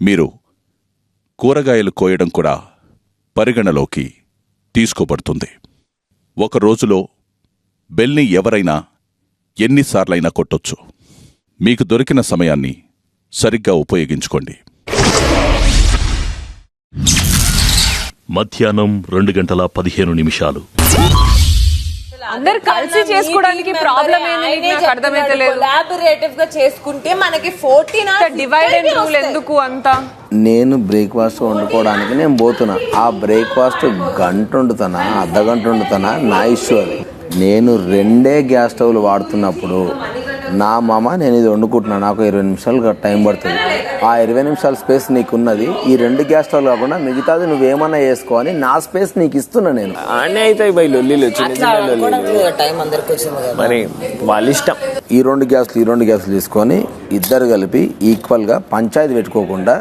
మీరు కూరగాయలు కోయడం కూడా పరిగణలోకి తీసుకోబడుతుంది. ఒక రోజులో బెల్ని ఎవరైనా ఎన్నిసార్లైనా కొట్టొచ్చు. మీకు దొరికిన సమయాన్ని సరిగ్గా ఉపయోగించుకోండి. మధ్యాహ్నం 2:15 అందరు కలిసి చేసుకోవడానికి ప్రాబ్లం ఏంది నాకు అర్థమైతలేదు. కొలాబరేటివ్ గా చేసుకుంటే మనకి 14 hours డివైడ్ అండ్ రూల్ ఎందుకు అంతా? నేను బ్రేక్ఫాస్ట్ వండుకోవడానికి నేను పోతున్నా. ఆ బ్రేక్ఫాస్ట్ గంట వండుతానా, అర్ధగంట వండుతానా, నా ఇష్యూ అది. నేను 2 గ్యాస్ స్టవ్లు వాడుతున్నప్పుడు నా మామ నేను ఇది వండుకుంటున్నా, నాకు 20 నిమిషాలు టైం పడుతుంది. ఆ 20 నిమిషాల స్పేస్ నీకున్నది. ఈ 2 గ్యాస్ స్టవ్లు కాకుండా మిగతాది నువ్వేమన్నా చేసుకో అని నా స్పేస్ నీకు ఇస్తున్నా నేను. అన్నీ అవుతాయి బై లొల్లీలు, చిన్న చిన్న లొల్లీలు. మరి వాళ్ళ ఇష్టం. ఈ 2 గ్యాస్లు తీసుకొని ఇద్దరు కలిపి ఈక్వల్గా పంచాయతీ పెట్టుకోకుండా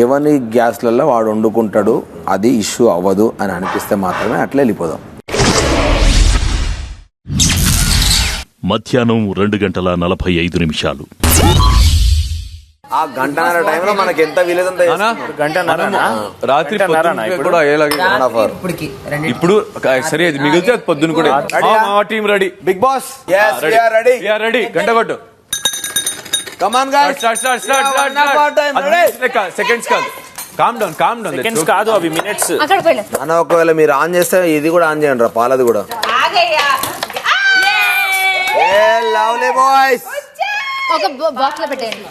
ఎవరి గ్యాస్లలో వాడు వండుకుంటాడు, అది ఇష్యూ అవ్వదు అని అనిపిస్తే మాత్రమే అట్లా వెళ్ళిపోదాం. మధ్యాహ్నం 2:45 ఆ గంటన్నర టైంలో మనకి ఎంత వీలేదంత రాత్రి ఇప్పుడు సరే మిగిలితే పొద్దున కూడా team ready. Big boss ready. గంట కొట్టు. కమాన్ గైస్, సెకండ్స్ కాదు, కామ్ డౌన్. సెకండ్స్ కాదు, అవి మినిట్స్. అన్న ఒకవేళ మీరు ఆన్ చేస్తే ఇది కూడా ఆన్ చేయండి రా, పాలది కూడా. లవ్లీ బాయ్స్, ఒక బాక్స్ లో పెట్టండి.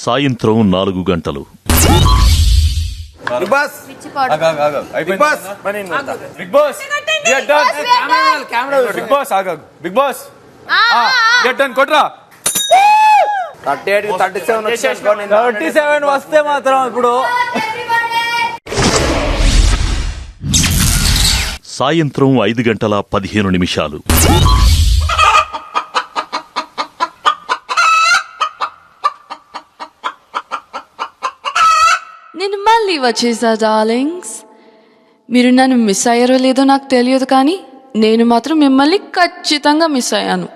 సాయంత్రం 4 గంటలు. బిగ్ బాస్ కొట్రా. 37 వస్తే మాత్రం ఇప్పుడు సాయంత్రం 5:15 నేను మళ్ళీ వచ్చేసా డార్లింగ్స్. మీరు నన్ను మిస్ అయ్యారో లేదో నాకు తెలియదు, కానీ నేను మాత్రం మిమ్మల్ని ఖచ్చితంగా మిస్ అయ్యాను.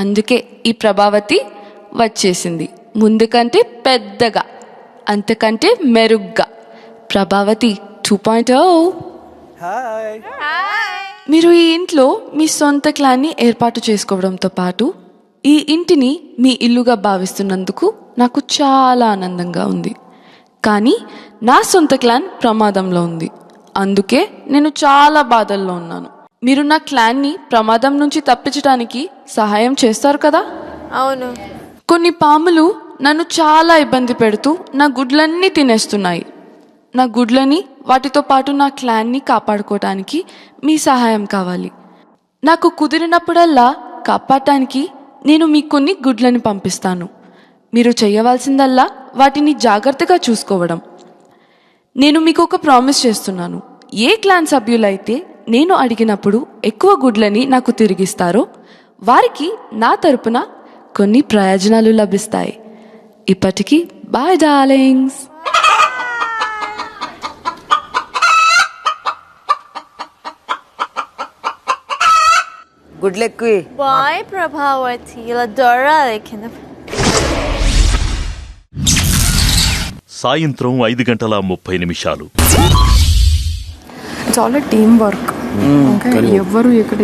అందుకే ఈ ప్రభావతి వచ్చేసింది, ముందు కంటే పెద్దగా, అంతకంటే మెరుగ్గా. ప్రభావతి 2.0. మీరు ఈ ఇంట్లో మీ సొంత క్లాన్ని ఏర్పాటు చేసుకోవడంతో పాటు ఈ ఇంటిని మీ ఇల్లుగా భావిస్తున్నందుకు నాకు చాలా ఆనందంగా ఉంది. కానీ నా సొంత క్లాన్ ప్రమాదంలో ఉంది. అందుకే నేను చాలా బాధల్లో ఉన్నాను. మీరు నా క్లాన్ని ప్రమాదం నుంచి తప్పించడానికి సహాయం చేస్తారు కదా? అవును. కొన్ని పాములు నన్ను చాలా ఇబ్బంది పెడుతూ నా గుడ్లన్నీ తినేస్తున్నాయి. నా గుడ్లని వాటితో పాటు నా క్లాన్ని కాపాడుకోవడానికి మీ సహాయం కావాలి. నాకు కుదిరినప్పుడల్లా కాపాడటానికి నేను మీకు కొన్ని గుడ్లని పంపిస్తాను. మీరు చేయవలసిందల్లా వాటిని జాగ్రత్తగా చూసుకోవడం. నేను మీకు ఒక ప్రామిస్ చేస్తున్నాను. ఏ క్లాన్ సభ్యులైతే నేను అడిగినప్పుడు ఎక్కువ గుడ్లని నాకు తిరిగిస్తారో వారికి నా తరపున కొన్ని ప్రయోజనాలు లభిస్తాయి. ఇప్పటికీ బాయ్ డార్లింగ్స్. గుడ్లు ఎక్కువ. బాయ్ ప్రభావతి. ఇలా దొరాలి కింద. సాయంత్రం 5:30 ఇట్స్ ఆల్ టీమ్ వర్క్. ఎవరు ఇక్కడ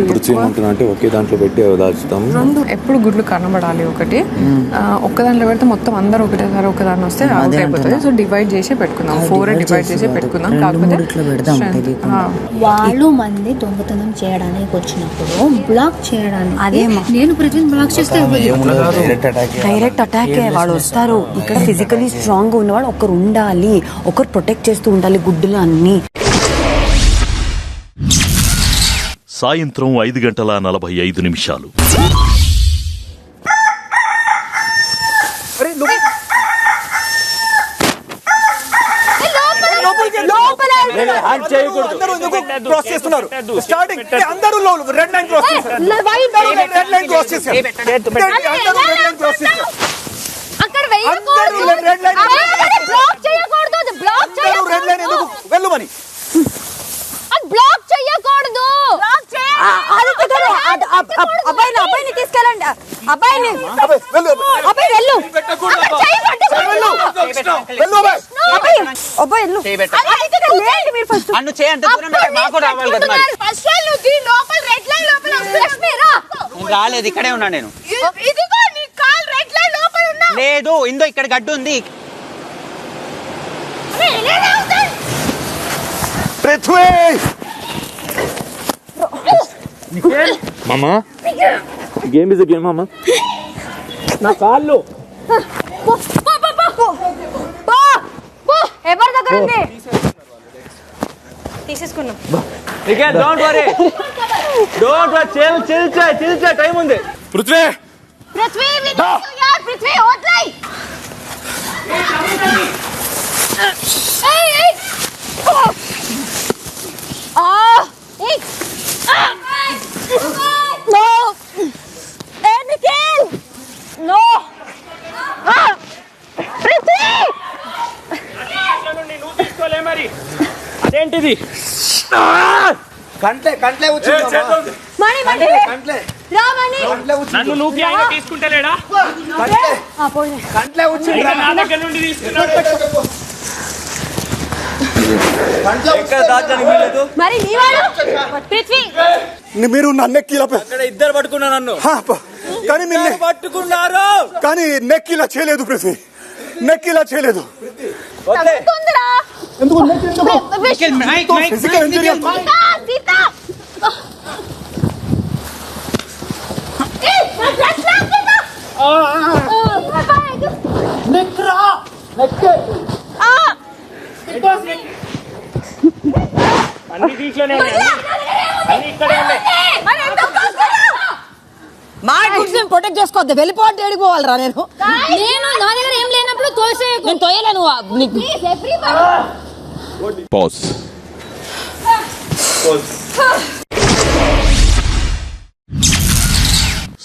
అంటే ఒకే దాంట్లో పెట్టి దాచుతాము. రెండు ఎప్పుడు గుడ్లు కనబడాలి. ఒకటి ఒక్క దాంట్లో పెడితే మొత్తం అందరూ ఒకటేసారి ఒక దాన్ని వస్తే అవుట్ అయిపోతుంది. సో డివైడ్ చేసి పెట్టుకుందాం. 4 డివైడ్ చేసి పెట్టుకుందాం. కాకపోతే వాళ్ళు మంది దొంగతనం చేయడానికి వచ్చినప్పుడు బ్లాక్ చేయడానికి అదే నేను ప్రజెంట్ బ్లాక్ చేస్తే డైరెక్ట్ అటాక్ వాళ్ళు వస్తారు. ఇక్కడ ఫిజికలీ స్ట్రాంగ్ గా ఉన్నవాడు ఒకరు ఉండాలి, ఒకరు ప్రొటెక్ట్ చేస్తూ ఉండాలి గుడ్డులు అన్ని. సాయంత్రం 5:45 వెళ్ళమని బ్లాక్ చేయకూడదు. అబ్బాయిని తీసుకెళ్ళండి. అబ్బాయిని అబ్బాయి వెళ్ళు. రాలేదు, ఇక్కడే ఉన్నా నేను. లేదు, ఇందో ఇక్కడ గడ్డు ఉంది. మామా గేమ్ ఇస్ గేమ్ మామా. నా కాళ్ళు ఎవరి దగ్గర ఉంది తీసేసుకున్నాం. డోంట్ వరీ, చిల్ టైం ఉంది. పృథ్వీ వదిలేయ్. No! Hey, Nikhil! No! Prithvi! నువ్వు తీసుకోలే మరి. అదేంటిది? కంట్లే వచ్చింది. నన్ను నువ్వు ఆయన తీసుకుంటలేడా? కంట్లే వచ్చింది. నా దగ్గర నుండి తీసుకున్నాడు. మరి మీరు నన్నెక్కిలా ఇద్దరు పట్టుకున్నా నన్ను, కానీ పట్టుకున్నారు కానీ నెక్కిలా చేయలేదు. పృథ్వీ నెక్కిలా చేయలేదు. అన్ని దీంట్లోనే ఉన్నాయి, అన్ని ఇక్కడే ఉన్నాయి. మా గుడ్స్ ప్రొటెక్ట్ చేసుకోవద్దు. వెళ్ళిపోతే వెళ్ళిపోవాలరా. నేను నా దగ్గర ఏం లేనప్పుడు నేను తోయలేను. పాజ్.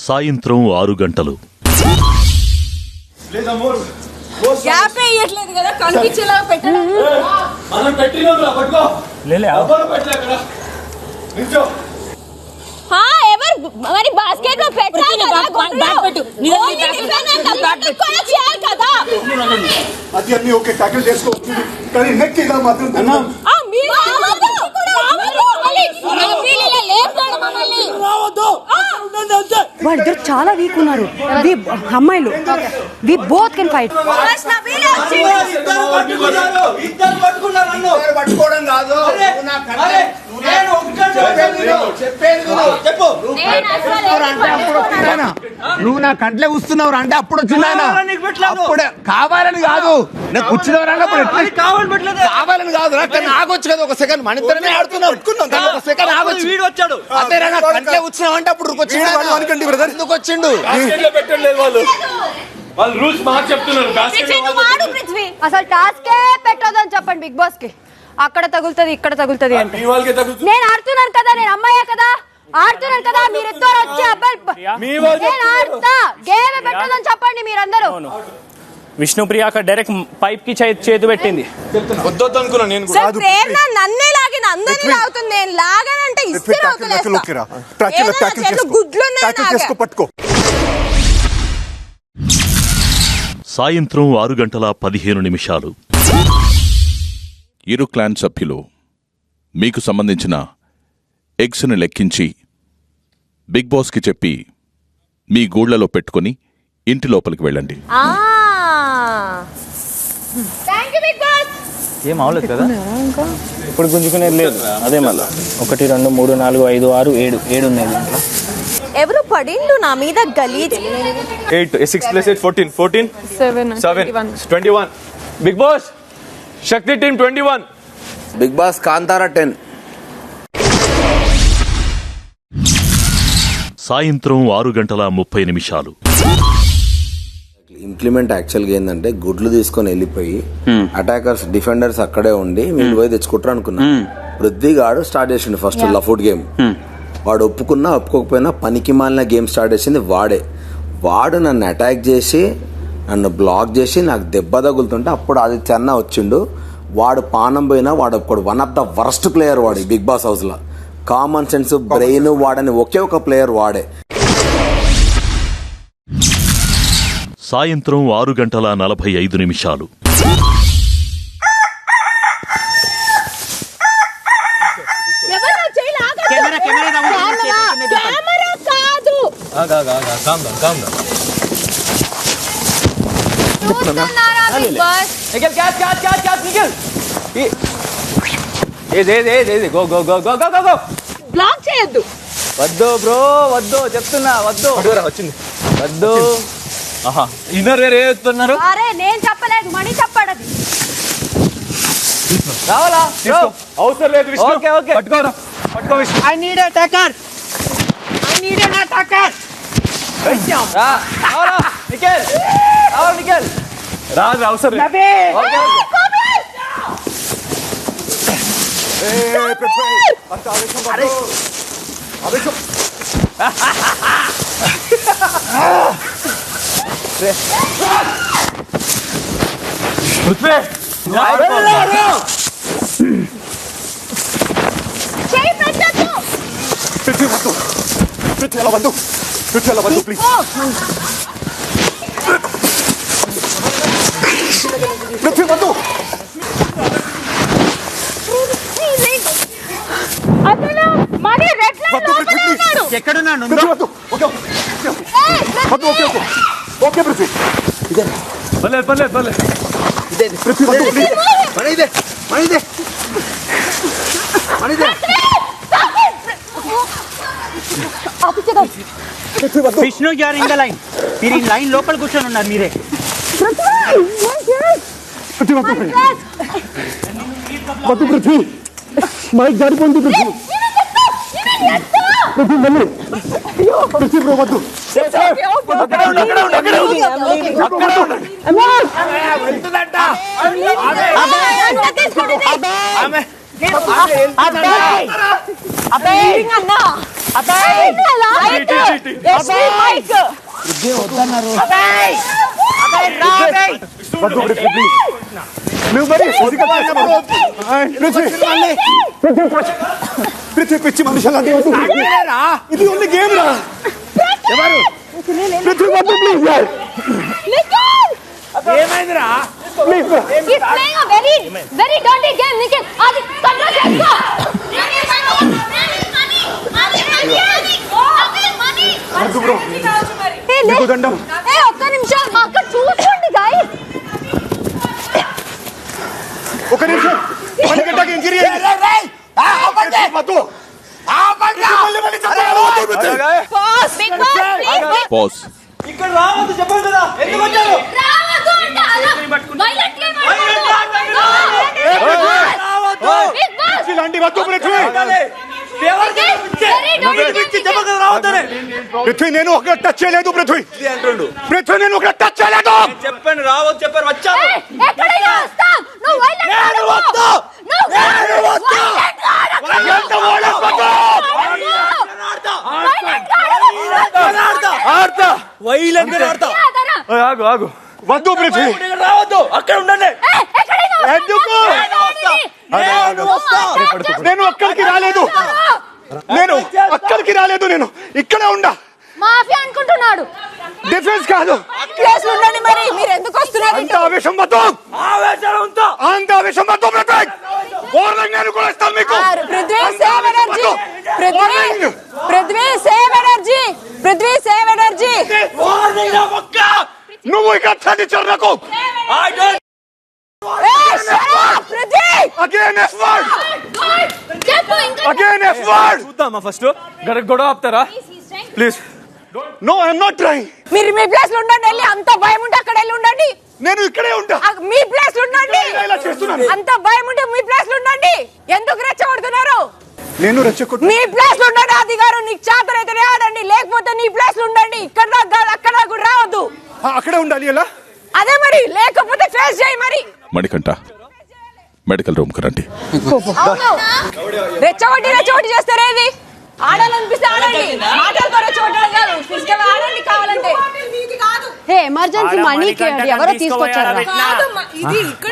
సాయంత్రం 6 గంటలు. ఇయ్యట్లేదు కదా, కనిపించేలా పెట్టడం. ఎవరు మరి బాస్కెట్ లో పెట్టాలి కదా. అది అన్ని ఓకే టాకిల్ చేసుకోవచ్చు, కానీ నెక్కిలా మాత్రం వాళ్ళిద్దరు చాలా వీక్ ఉన్నారు. అమ్మాయిలు వి బోత్ కెన్ ఫైట్. పట్టుకోవడం కాదు, నా నువ్వు నా కంట్లో కూస్తున్నావు అంటే అప్పుడు వచ్చిందా? అప్పుడే కావాలని కాదు, నేను కూర్చున్నప్పుడు కావాలని కాదు. ఆగొచ్చు కదా ఒక సెకండ్, మన ఇద్దరమే ఆడుతున్నాం. ఒక సెకండ్ ఆగొచ్చు. అదే కంట్లో కూర్చున్నావు అంటే అప్పుడు ఎందుకు వచ్చిండు? వాళ్ళు రూల్స్ మాకు చెప్తున్నారు. అసలు టాస్కే పెట్టొద్దని చెప్పండి బిగ్ బాస్ కి. అక్కడ తగులుతుంది ఇక్కడ తగులుతుంది అంటే నేను ఆడుతున్నాను కదా, నేను అమ్మాయే కదా, ఆడుతున్నాను కదా, మీరిద్దరు వచ్చి అబ్బాయి నేను ఆడుతా గేమ్ పెట్టొద్దని చెప్పండి మీరందరూ. విష్ణుప్రియ అక్కడ డైరెక్ట్ పైప్ కి చేతి పెట్టింది. వద్దొద్దు అనుకున్నా నేను కూడా. నన్నే లాగిన అందరినీ లాగుతుంది, నేను లాగానంటే ఇస్తే గుడ్లు పట్టుకో. సాయంత్రం 6:15 ఇరు క్లాన్ సభ్యులు మీకు సంబంధించిన ఎగ్స్ని లెక్కించి బిగ్ బాస్కి చెప్పి మీ గూళ్లలో పెట్టుకుని ఇంటి లోపలికి వెళ్ళండి. ఏం అవలేదు కదా ఇప్పుడు గుంజుకునేది లేదు. అదే మళ్ళీ 1 2 3 4 5 6 7 ఉన్నాయి దీంట్లో. ఎవరు పడిండు నా మీద గలీజ్. 8 6 + 8 14 14 7 21 బిగ్ బాస్ శక్తి టీం 21 బిగ్ బాస్ కాంతారా 10. సాయంత్రం 6:30 ఇంప్లిమెంట్ యాక్చువల్గా ఏంటంటే గుడ్లు తీసుకొని వెళ్ళిపోయి అటాకర్స్ డిఫెండర్స్ అక్కడే ఉండి మీరు పోయి తెచ్చుకుంటారు అనుకున్నా. పృథ్వీగాడు స్టార్ట్ చేసిండు ఫస్ట్ లఫుట్ గేమ్. వాడు ఒప్పుకున్నా ఒప్పుకోకపోయినా పనికి మాలిన గేమ్ స్టార్ట్ చేసింది వాడే. వాడు నన్ను అటాక్ చేసి నన్ను బ్లాక్ చేసి నాకు దెబ్బ తగులుతుంటే అప్పుడు ఆదిత్య అన్న వచ్చిండు. వాడు పానం పోయినా వాడు ఒకడు one of the worst player వాడు బిగ్ బాస్ హౌస్ లో. కామన్ సెన్స్ బ్రెయిన్ వాడని ఒకే ఒక ప్లేయర్ వాడే. సాయంత్రం 6:45 బ్లాక్ చేయొద్దు. వద్దు బ్రో వద్దు చెప్తున్నా వద్దు. వచ్చింది వద్దు. ఇన్నర్ వేర్ ఏస్తున్నారు. అరే నేను చెప్పలేదు, మణి చెప్పాడు. అది రావాలా అవసరం లేదు విష్ణు. ఓకే ఓకే పట్టుకోరా పట్టుకో Vishnu. I need an attacker. రావాలా నిఖిల్ రావాలి నిఖిల్ రాదు అవసరం లేదు. ఓకే ఎక్కడున్నాను? పర్లేదు పర్లేదు పర్లేదు. విష్ణు గారు ఇన్ ద లైన్. మీరు ఈ లైన్ లోపల కూర్చొని ఉన్నారు మీరే. మైక్ జారిపోయింది పృథ్వీ. పృథ్వీ మళ్ళీ పృథ్వీ బ్రో వద్దు. నువ్వు మరి పృథ్వీ పిచ్చి మనిషి ఇది ఓన్లీ గేమ్ రా. ఎవరు పృథ్వీ వద్దు ప్లీజ్. ఏమైందిరా? He's playing a very dirty game, Nikhil. అది కంట్రోల్ చేసుకో. ఒక్క నిమిషం అక్కడ చూసుకోండి guys. ఒక నిమిషం. మణికంఠకి ఇంజరీ అయింది. పాజ్. ఇక్కడ రావద్దు చెప్పాను కదా, ఎందుకు వచ్చారు? ఇలాంటి వద్దు పృథ్వీ, నేను ఒక టచ్ చేయలేదు. పృథ్వీ నేను ఒక టచ్ చేయలేదు. చెప్పండి రావద్దు చెప్పారు, వచ్చాను. ఆగు ఆగు, వద్దు పృథ్వీ, రావద్దు, అక్కడ ఉండండి. ఎందుకు? నేను అక్కడికి రాలేదు, నేను అక్కడికి రాలేదు, నేను ఇక్కడే ఉండా. మాఫియా అనుకుంటున్నాడు. డిఫెన్స్ కాదు, ప్లేస్ ఉండండి. మరి మీరు ఎందుకు వస్తున్నారు? అంత ఆవేశం వద్దు, అంత ఆవేశం వద్దు. వార్నింగ్ నేను కూడా ఇస్తాను మీకు. Prithvi save energy, Prithvi save energy, Prithvi save energy. నువ్వు ఇక్కడ చదివించారు నాకు. చూద్దామా ఫస్ట్ గొడవ ఆపుతారా please? No I'm not trying. మీరు మీ ప్లేస్ లో ఉండండి. వెళ్ళి అంత భయం ఉంటే అక్కడ వెళ్ళి ఉండండి. నేను ఇక్కడే ఉంటా. మీ ప్లేస్ లో ఉండండి. అంత భయం ఉంటే మీ ప్లేస్ లో ఉండండి. ఎందుకు రెచ్చగొడుతున్నారు? నేను రెచ్చగొట్టు. మీ ప్లేస్ లో ఉండండి. అధికారు నీకు చేతనైతేనే ఆడండి, లేకపోతే నీ ప్లేస్ లో ఉండండి. ఇక్కడ కాదు, అక్కడ కూడా రావద్దు. అక్కడే ఉండాలి. ఎలా? అదే మరి, లేకపోతే ఫేస్ చేయి. మరి మణికంఠ, మెడికల్ రూమ్ కు రండి. రెచ్చగొట్టి చేస్తారే. ఇది ఆడాలనిపిస్తే ఆడండి, మాటలతో రెచ్చగొట్టడం కాదు. ఫిజికల్ ఆడండి కావాలంటే. ఎమర్జెన్సీ మనీ ఎవరో తీసుకొచ్చారు.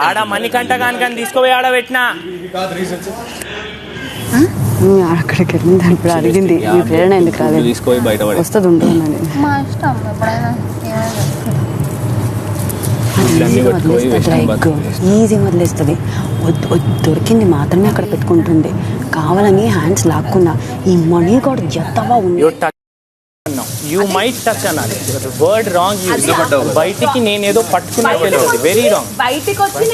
ఆడ మణికంఠ కాని తీసుకుపోయి ఆడబెట్టినా. అక్కడికి వెళ్ళింది ఇప్పుడు అడిగింది మీ ప్రేరణ ఎందుకు రాలేదు, తీసుకుపోయి బయట వస్తుంది ఉంటుంది. మా ఇష్టం ఎప్పుడైనా ఈజీ వదిలేస్తుంది. దొరికింది మాత్రమే అక్కడ పెట్టుకుంటుంది. కావాలని హ్యాండ్స్ లాక్కున్నా ఈ మనీ కూడా ఎత్తవా ఉంది. యూ మైట్ టచ్ అన్నది వర్డ్ రాంగ్ యూజ్. బయటికి నేనేదో పట్టుకున్నట్టు వెళ్తుంది, వెరీ రాంగ్. బయటికి వచ్చి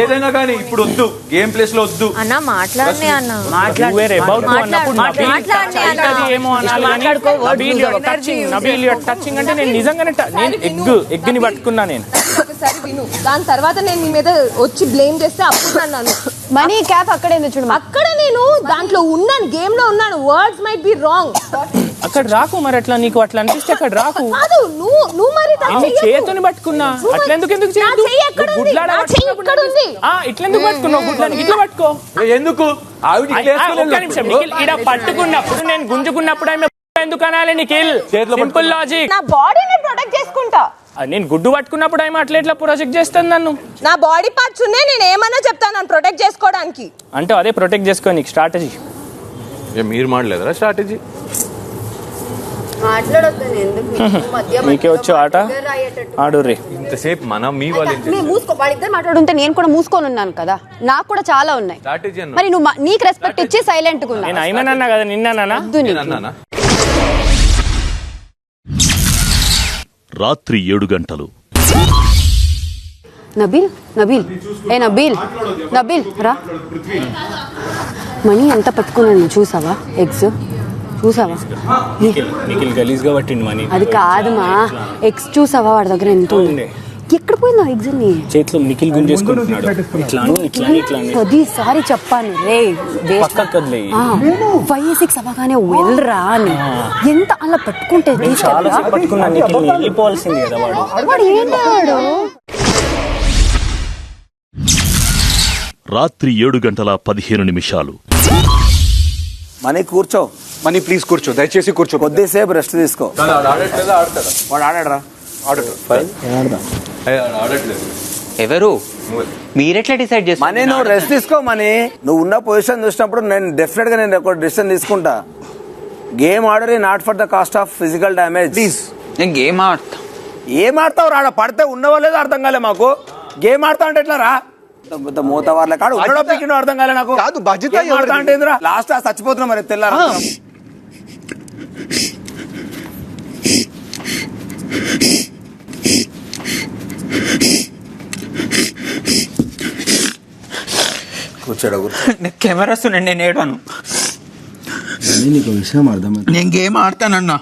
ఏదైనా కానీ ఇప్పుడు వద్దు, గేమ్ ప్లేస్ లో వద్దు అన్న. మాట్లాడనే అన్న, టచింగ్ అంటే నేను నిజంగానే ఎగ్ని పట్టుకున్నా. నేను దాని తర్వాత నేను మీ మీద వచ్చి బ్లేమ్ చేస్తే అప్పుడు అన్నాను మనీ క్యాప్ అక్కడే చూడు. అక్కడ నేను దాంట్లో ఉన్నాను, గేమ్ లో ఉన్నాను. Words might be wrong. అక్కడ రాకు మరి. అట్లా నీకు అట్లా అనిపిస్తే అక్కడ రాకు. నువ్వు మరి చేతుని పట్టుకున్నా. అట్లా ఎందుకు ఇట్లెందుకు పట్టుకున్నావు? గుడ్లని ఇట్లా పట్టుకో. ఎందుకు? ఒక్క నిమిషం నిఖిల్, ఇక్కడ పట్టుకున్నప్పుడు నేను గుంజుకున్నప్పుడు ఆమె ఎందుకు అనాలి నిఖిల్? Simple logic. నా బాడీని ప్రొటెక్ట్ చేసుకుంటా. నేను గుడ్డు పట్టుకున్నప్పుడు ఆమె అట్లా ఎట్లా ప్రొటెక్ట్ చేస్తాను నన్ను? నా బాడీ పార్ట్స్ ఉన్నాయి, నేను ఏమన్నా చెప్తాను నన్ను ప్రొటెక్ట్ చేసుకోవడానికి. అంటే అదే ప్రొటెక్ట్ చేసుకో నీకు స్ట్రాటజీ. మీరు మాట్లాడలేదా స్ట్రాటజీ? మీకే వచ్చు ఆట ఆడు రే. ఇంతసేపు మనం మీ వాళ్ళు వాళ్ళిద్దరు మాట్లాడుంటే నేను కూడా మూసుకొని ఉన్నాను కదా. నాకు కూడా చాలా ఉన్నాయి. మరి నువ్వు నీకు రెస్పెక్ట్ ఇచ్చి సైలెంట్ గా ఉన్నా. నేను అయినా కదా నిన్నానా? రాత్రి 7 గంటలు. నబీల్ నబీల్ నబీల్ నబీల్ రా. మనీ ఎంత పట్టుకున్నాను చూసావా? ఎగ్స్ చూసావా? నిఖిల్ గలీజ్గా పట్టిండు మనీ. అది కాదు మా ఎగ్స్ చూసావా? వాడి దగ్గర ఎంత ఉంది? ఎక్కడ పోయిందా ఎగ్స్ ని? చేతిలో నిఖిల్ గుంజేసుకుంటున్నాడు. 10 చెప్పాను రే. 5-6 అవ్వగానే వెళ్ళరా అని. ఎంత అలా పట్టుకుంటే పట్టుకున్నా నిఖిల్ వెళ్ళిపోవాల్సింది కదా. వాడు ఏంటాడు? రాత్రి 7:15 మనీ కూర్చో. మనీ ప్లీజ్ కూర్చో, దయచేసి కూర్చో. కొద్దిసేపు రెస్ట్ తీసుకో. వాడు ఆడాడరా? ఎవరు? మీరెట్లా డిసైడ్ చేస్తారు? మనీ నువ్వు రెస్ట్ తీసుకో. మనీ నువ్వు ఉన్న పొజిషన్ చూసినప్పుడు నేను డెఫినెట్ గా నేను ఒక డిసిషన్ తీసుకుంటా. Game order not for the cost of physical damage. Please నేను గేమ్ ఆడతా. ఏం ఆడతావు రాడ? పడితే ఉన్నవో లేదో అర్థం కాలే మాకు. గేమ్ ఆడతా అంటే ఎట్లా రా? మూత వాళ్ళ కాడు ఉండడం అర్థం కాలే నాకు. కాదు బాధ్యత అంటే లాస్ట్ చచ్చిపోతున్నా మరి తెల్లారా. నేను కెమెరా వస్తున్నాను, నేను ఏడాను. నీకు విషయం అర్థమైంది. నేను గేమ్ ఆడతానన్నా.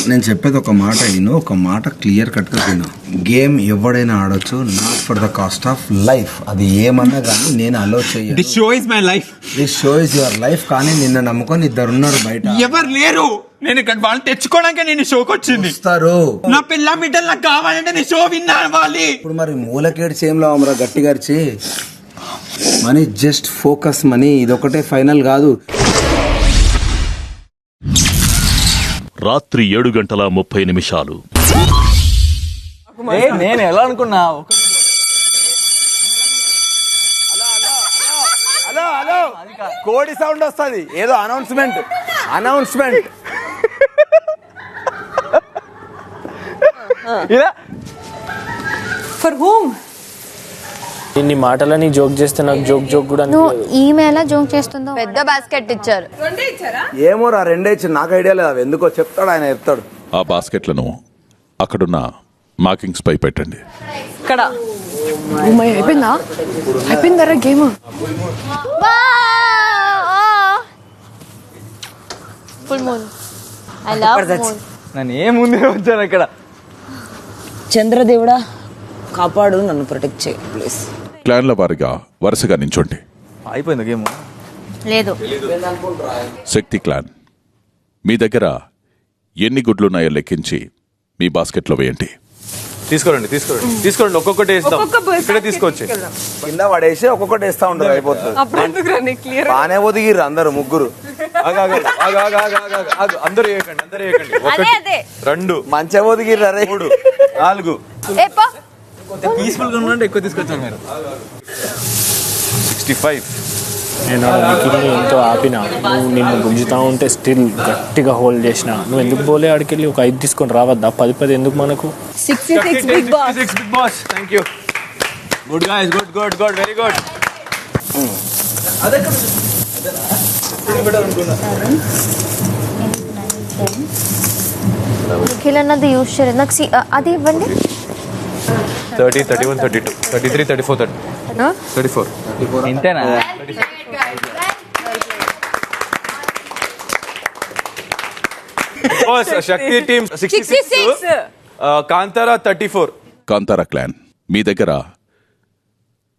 నేను చెప్పేది ఒక మాట విను, ఒక మాట క్లియర్ కట్గా విను. గేమ్ ఎవడైనా ఆడొచ్చు, not for the cost of life. అది ఏమన్నా కానీ నేను అలో చేయను. This show is my life. This show is your life. కానీ నిన్న నమ్ముకొని ఇద్దరున్నారు బయట. ఎవరు లేరు. నేను ఇక్కడ వాళ్ళు తెచ్చుకోవడానికి నేను షోకి వచ్చింది. ఇస్తారు. నా పిల్ల మిడ్డలు నాకు కావాలంటే నీ షో విన్నా అవ్వాలి. ఇప్పుడు మరి మూలకేడు సేమ్లో అమరా గట్టిగా అరిచి మనీ జస్ట్ ఫోకస్ మనీ. ఇదొకటే ఫైనల్ కాదు. రాత్రి 7:30 నేను ఎలా అనుకున్నా హలో హలో కోడి సౌండ్ వస్తుంది, ఏదో అనౌన్స్మెంట్. For whom? ఇన్ని మాటలని జోక్ చేస్తే నాకు జోక్ కూడా నువ్వు ఈమె ఎలా జోక్ చేస్తుందో. పెద్ద బాస్కెట్ ఇచ్చారు. ఏమో రా, రెండే ఇచ్చారు. నాకు ఐడియా లేదు, అవి ఎందుకో చెప్తాడు ఆయన, చెప్తాడు. ఆ బాస్కెట్లను అక్కడున్న మార్కింగ్స్ పై పెట్టండి. ఇక్కడ అయిపోయిందరా game. Full moon. I love moon. నన్ను ఏ ముందే వచ్చాను ఇక్కడ. చంద్రదేవుడా కాపాడు, నన్ను ప్రొటెక్ట్ చేయి ప్లీజ్. క్లాన్ల వారిగా వరుసగా నించోండి. అయిపోయింది గేమ్. లేదు. శక్తి క్లాన్, మీ దగ్గర ఎన్ని గుడ్లున్నాయో లెక్కించి మీ బాస్కెట్లో వేయండి. తీసుకోండి ఒక్కొక్కటి వేస్తాం. ఇక్కడే తీసుకొచ్చి కింద పడేసి ఒక్కొక్కటి వేస్తా ఉంటారు, అయిపోతుంది. బానే ఒదిగిర్రు అందరు ముగ్గురు. అందరూ వేయకండి. 2 మంచిగా ఒదిగిర్రు. 3 4 పీస్ఫుల్ గా ఉండండి. ఎక్కువ తీసుకొచ్చాను మీరు. 65. నేను నిఖిల్ని ఎంతో ఆపిన, నువ్వు నిన్ను గుంజుతా ఉంటే స్టిల్ గట్టిగా హోల్డ్ చేసిన. నువ్వు ఎందుకు పోలే ఆడికెళ్ళి ఒక 5 తీసుకొని రావద్దా? 10 ఎందుకు మనకు? 66 big boss. Thank you. Good guys, good very good. Nikhil అన్నది యూజ్ చేయలేదు నాకు. అది ఇవ్వండి. 30, 31, 32, 33, 34, 34. ఇంతేనా? శక్తి టీమ్ 66, కాంతారా 34. కాంతారా క్లాన్, మీ దగ్గర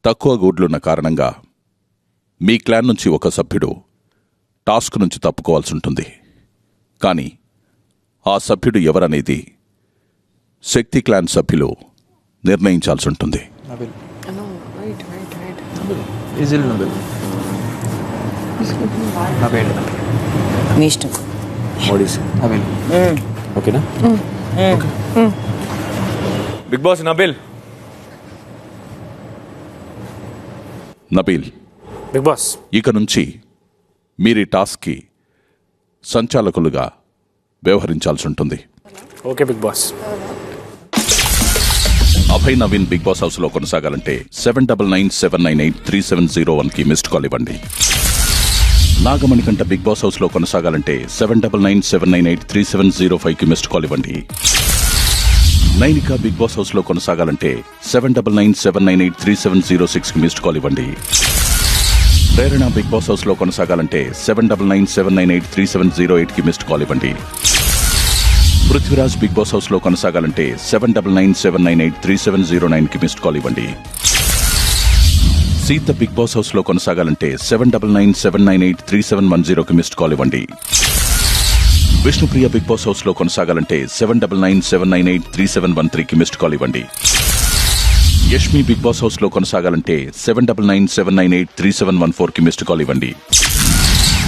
తక్కువ గూడ్లున్న కారణంగా మీ క్లాన్ నుంచి ఒక సభ్యుడు టాస్క్ నుంచి తప్పుకోవాల్సి ఉంటుంది. కానీ ఆ సభ్యుడు ఎవరనేది శక్తి క్లాన్ సభ్యులు నిర్ణయించాల్సి ఉంటుంది. మీ ఇష్టం. ఓకేనా? Big boss Nabeel. Big boss, ఇక నుంచి మీరీ టాస్క్కి సంచాలకులుగా వ్యవహరించాల్సి ఉంటుంది. Okay big boss. Abhay Naveen big boss house లో కొనసాగాలంటే 7997983701 కి మిస్డ్ కాల్ ఇవ్వండి. నాగమణికంట బిగ్ బాస్ హౌస్ లో కొనసాగాలంటే 7997983705 కి మిస్డ్ కాల్ ఇవ్వండి. నైనిక బిగ్ బాస్ హౌస్ లో కొనసాగాలంటే 7997983706 కి మిస్డ్ కాల్ ఇవ్వండి. ప్రేరణ బిగ్ బాస్ హౌస్ లో కొనసాగాలంటే 7997983708 కి మిస్డ్ కాల్ ఇవ్వండి. పృథ్వీరాజ్ బిగ్ బాస్ హౌస్ లో కొనసాగాలంటే 7997983709 కి మిస్డ్ కాల్ ఇవ్వండి. సీత బిగ్ బాస్ హౌస్ లో కొనసాగాలంటే 7997983710 కి మిస్డ్ కాల్ ఇవ్వండి. విష్ణుప్రియ బిగ్ బాస్ హౌస్ లో కొనసాగాలంటే 7997983713 కి మిస్డ్ కాల్ ఇవ్వండి. యష్మి బిగ్ బాస్ హౌస్ లో కొనసాగాలంటే 7997983714 కి మిస్డ్ కాల్ ఇవ్వండి.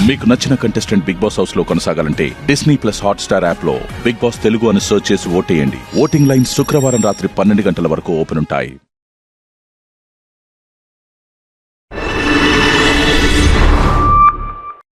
మీకు నచ్చిన కంటెస్టెంట్ బిగ్ బాస్ హౌస్ లో కొనసాగాలంటే Disney plus Hotstar app లో బిగ్ బాస్ తెలుగు అని సెర్చ్ చేసి ఓటేయండి. ఓటింగ్ లైన్ శుక్రవారం రాత్రి 12 గంటల వరకు ఓపెన్ ఉంటాయి.